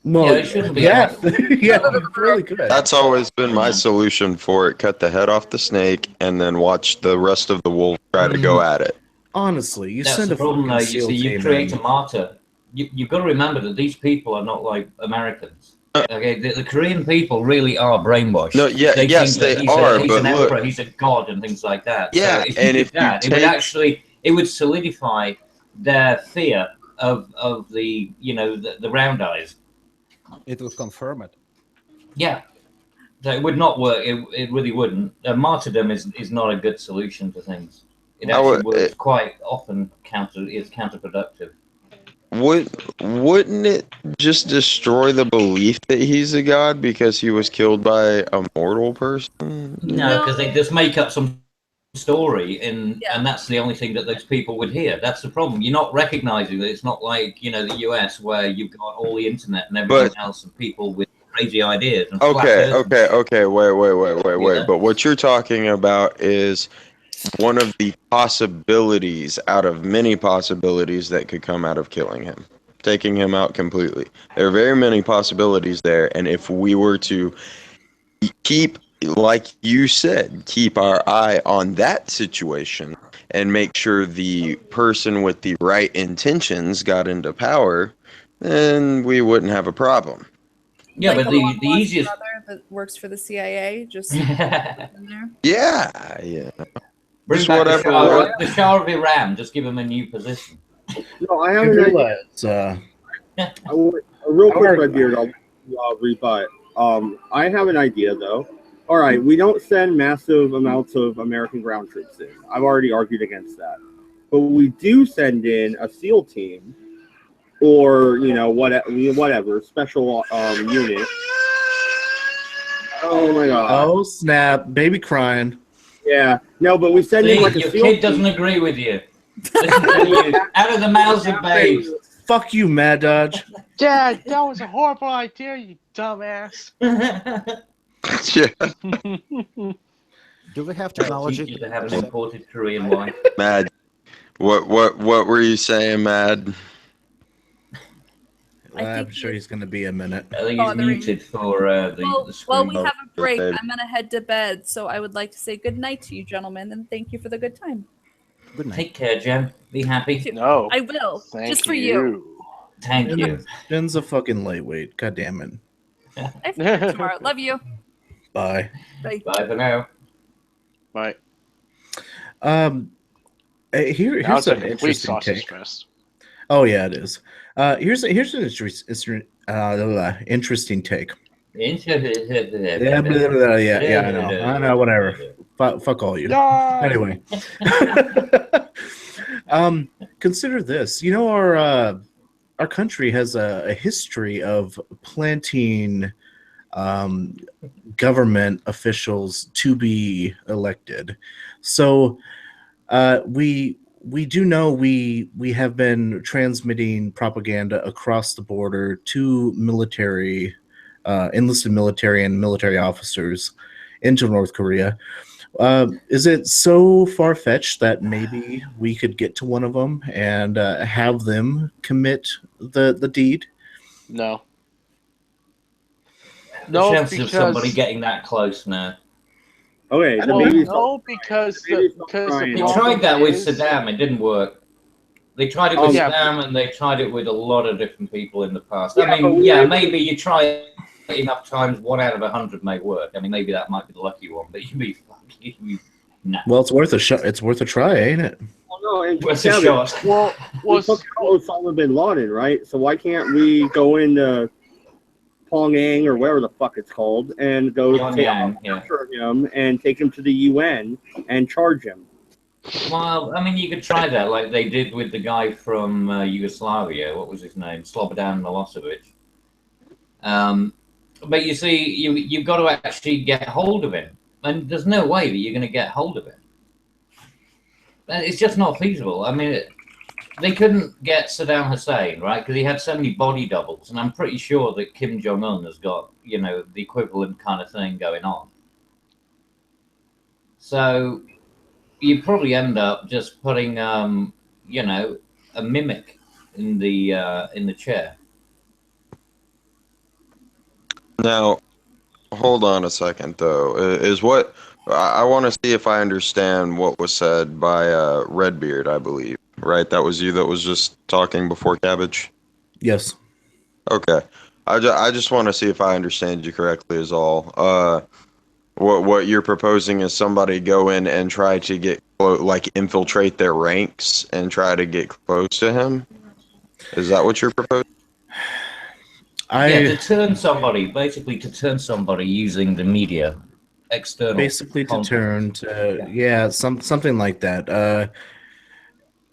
Well, Yeah, it shouldn't be yeah, awful. yeah, really good. That's always been my solution for it. Cut the head off the snake and then watch the rest of the wolf try to go at it. Honestly, you That's send the a problem, though. fucking You SEAL see, you team create in. a martyr. You've got to remember that these people are not like Americans. Okay, the Korean people really are brainwashed. No, yeah, they yes, think that they are, he's but an look- emperor, he's a god, and things like that. Yeah, so if and you if did that, you it would take- actually solidify their fear of the the round eyes. It will confirm it. Yeah. So it would not work. It really wouldn't. Martyrdom is not a good solution to things. It actually works quite often is counterproductive. Wouldn't it just destroy the belief that he's a god because he was killed by a mortal person? No, because they just make up some story, and that's the only thing that those people would hear. That's the problem. You're not recognizing that it's not like the US where you've got all the internet and everything else and people with crazy ideas. And Okay. Wait. Yeah. But what you're talking about is one of the possibilities out of many possibilities that could come out of killing him, taking him out completely. There are very many possibilities there, and if we were to keep, like you said, keep our eye on that situation and make sure the person with the right intentions got into power, then we wouldn't have a problem. Yeah, Like but a the long-lost easiest. brother that works for the CIA, just Bring in there. Yeah. Just back whatever. the Shah of Iran. Just give him a new position. No, I have You an idea. realize, A real quick, Redbeard, I'll rebut. I have an idea, though. All right, we don't send massive amounts of American ground troops in. I've already argued against that. But we do send in a SEAL team or, whatever, special unit. Oh, my God. oh snap, baby crying. Yeah. No, but we send in like a your SEAL kid doesn't agree with you. Listen to you. Out of the mouths of babes. Fuck you, Mad Dodge. Dad, that was a horrible idea, you dumbass. Yeah. Do we have technology? Teach you to have an imported Korean wife. Mad. What were you saying, Mad? I'm sure he's going to be a minute. I think he's muted for the screen. Well, we have a break. babe. I'm gonna head to bed, so I would like to say good night to you, gentlemen, and thank you for the good time. Good night. Take care, Jen. Be happy. No. I will, Thank just for you. Thank you. Jen's a fucking lightweight. God damn it. I forget tomorrow. Love you. Bye. Bye. Bye for now. Right. Here's Now it's a an complete interesting sausage take. fest. Oh yeah, it is. Here's an interesting take. Yeah, I know, whatever. Fuck all you. No! Anyway, consider this. Our country has a history of planting government officials to be elected. So we do know we have been transmitting propaganda across the border to military, enlisted military and military officers into North Korea. Is it so far-fetched that maybe we could get to one of them and have them commit the deed? No. The No, chances of somebody because getting that close now. Okay, well, maybe no, because maybe the They Well, tried that with is- Saddam. It didn't work. They tried it with Yeah. Saddam, and they tried it with a lot of different people in the past. Yeah, I but mean, we- yeah, maybe you try enough times, 1 out of 100 may work. I mean, maybe that might be the lucky one, but you'd be fucking no. Well, it's worth a shot. It's worth a try, ain't it? Well, no, and Worth a Kevin, shot. well, we took out Osama bin Laden, right? So why can't we go into Pyongyang or whatever the fuck it's called and go capture him and take him to the UN and charge him? Well, I mean, you could try that, like they did with the guy from Yugoslavia. What was his name? Slobodan Milosevic. But you see, you've got to actually get hold of him, and there's no way that you're going to get hold of him. It's just not feasible. I mean, they couldn't get Saddam Hussein, right? Because he had so many body doubles, and I'm pretty sure that Kim Jong-un has got, you know, the equivalent kind of thing going on. So you probably end up just putting, you know, a mimic in the chair. Now, hold on a second, though. Is what I want to see if I understand what was said by Redbeard, I believe. Right? That was you that was just talking before Cabbage? Yes. Okay. I just want to see if I understand you correctly is all. What you're proposing is somebody go in and try to get, like, infiltrate their ranks and try to get close to him? Is that what you're proposing? Yeah, to turn somebody, basically to turn somebody using the media, external. Basically to content. turn to, yeah, something like that.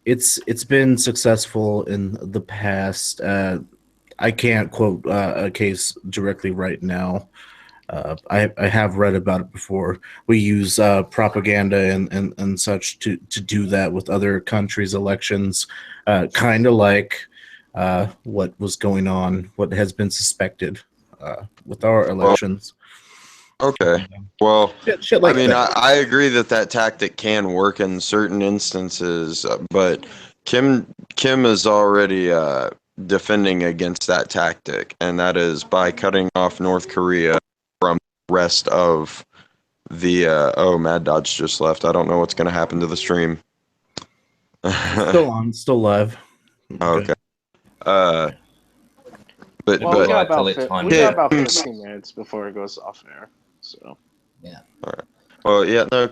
It's been successful in the past. I can't quote a case directly right now. I have read about it before. We use propaganda and such to do that with other countries' elections, kind of like what was going on, what has been suspected with our elections. Okay. Well, shit like I mean, that. I agree that tactic can work in certain instances, but Kim is already defending against that tactic, and that is by cutting off North Korea from the rest of the. Oh, Mad Dodge just left. I don't know what's going to happen to the stream. Still on, still live. Okay. Well, but we got about 15 minutes before it goes off air. So. Yeah. All right. Well, yeah. No,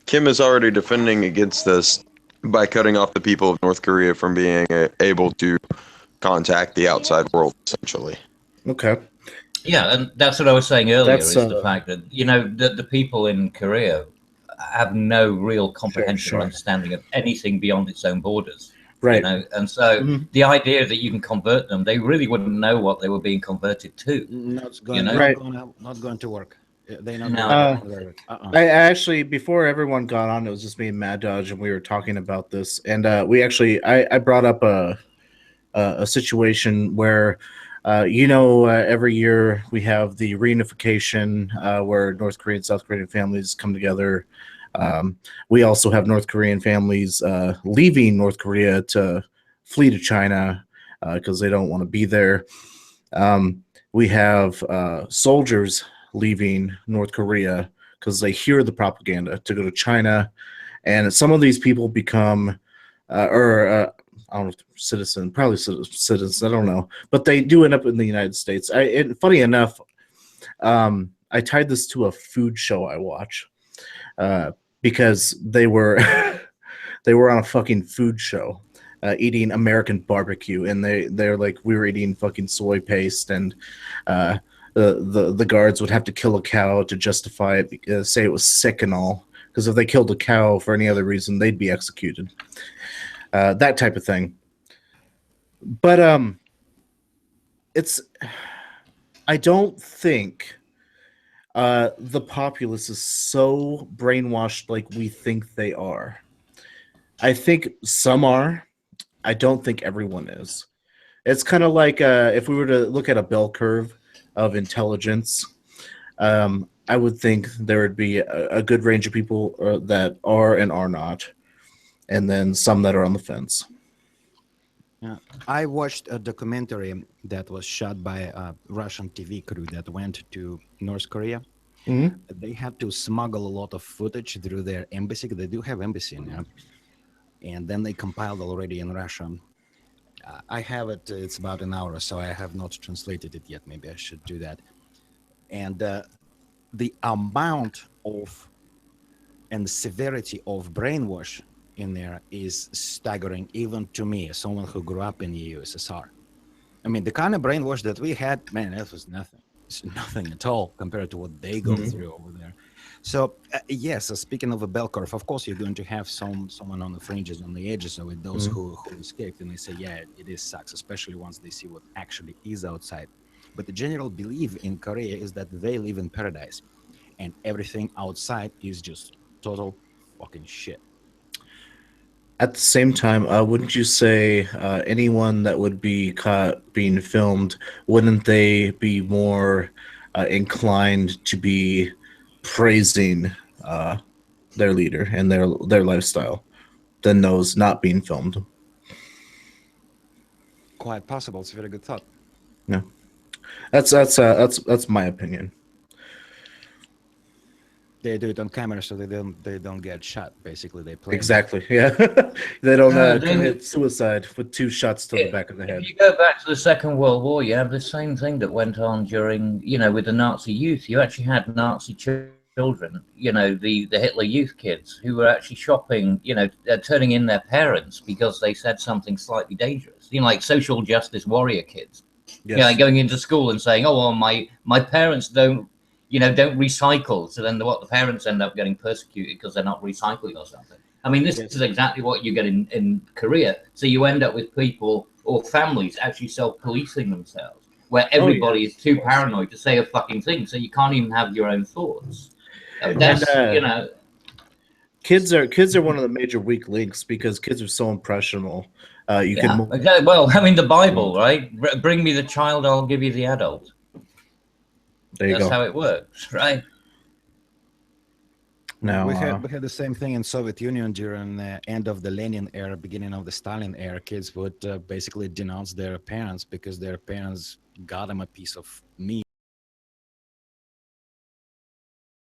Kim is already defending against this by cutting off the people of North Korea from being able to contact the outside world, essentially. Okay. Yeah, and that's what I was saying earlier, That's, is the fact that, you know, the people in Korea have no real comprehension or understanding of anything beyond its own borders. Right. You know, and so the idea that you can convert them, they really wouldn't know what they were being converted to. Not going to work. They not going I actually, before everyone got on, it was just me and Mad Dodge, and we were talking about this, and we actually, I brought up a situation where, every year we have the reunification where North Korean and South Korean families come together. We also have North Korean families leaving North Korea to flee to China because they don't want to be there. We have soldiers leaving North Korea because they hear the propaganda to go to China, and some of these people become I don't know, probably citizens, I don't know, but they do end up in the United States. Funny enough, I tied this to a food show I watch because they were they were on a fucking food show eating American barbecue, and they're like, we were eating fucking soy paste, and the guards would have to kill a cow to justify it, say it was sick and all, because if they killed a cow for any other reason, they'd be executed. That type of thing. But I don't think the populace is so brainwashed like we think they are. I think some are. I don't think everyone is. It's kind of like if we were to look at a bell curve of intelligence, I would think there would be a good range of people that are and are not, and then some that are on the fence. Yeah. I watched a documentary that was shot by a Russian TV crew that went to North Korea. Mm-hmm. They had to smuggle a lot of footage through their embassy. They do have embassy now. And then they compiled already in Russia. I have it. It's about an hour or so. I have not translated it yet. Maybe I should do that. And the amount of and the severity of brainwash in there is staggering, even to me, as someone who grew up in the USSR. I mean, the kind of brainwash that we had, man, that was nothing. It's nothing at all compared to what they go through over there. So yes, speaking of a bell curve, of course you're going to have someone on the fringes, on the edges of it, those who escaped, and they say, yeah, it is sucks, especially once they see what actually is outside. But the general belief in Korea is that they live in paradise, and everything outside is just total fucking shit. At the same time, wouldn't you say anyone that would be caught being filmed, wouldn't they be more inclined to be praising their leader and their lifestyle than those not being filmed? Quite possible. It's a very good thought. Yeah, that's my opinion. They do it on camera so they don't get shot. Basically, they play Exactly. Yeah, they don't commit suicide with 2 shots to the back of the head. If you go back to the Second World War, you have the same thing that went on during, with the Nazi youth. You actually had Nazi children, the Hitler youth kids who were actually shopping, turning in their parents because they said something slightly dangerous. Like social justice warrior kids. Yes. Going into school and saying, "Oh, well, my parents don't recycle." So then the parents end up getting persecuted because they're not recycling or something. I mean, this is exactly what you get in Korea. So you end up with people or families actually self-policing themselves, where everybody is too paranoid to say a fucking thing. So you can't even have your own thoughts. That's, Kids are one of the major weak links because kids are so impressionable. Exactly. Well, I mean, the Bible, right? Bring me the child, I'll give you the adult. There you That's go. how it works, right? Now, we had the same thing in Soviet Union during the end of the Lenin era, beginning of the Stalin era. Kids would basically denounce their parents because their parents got them a piece of meat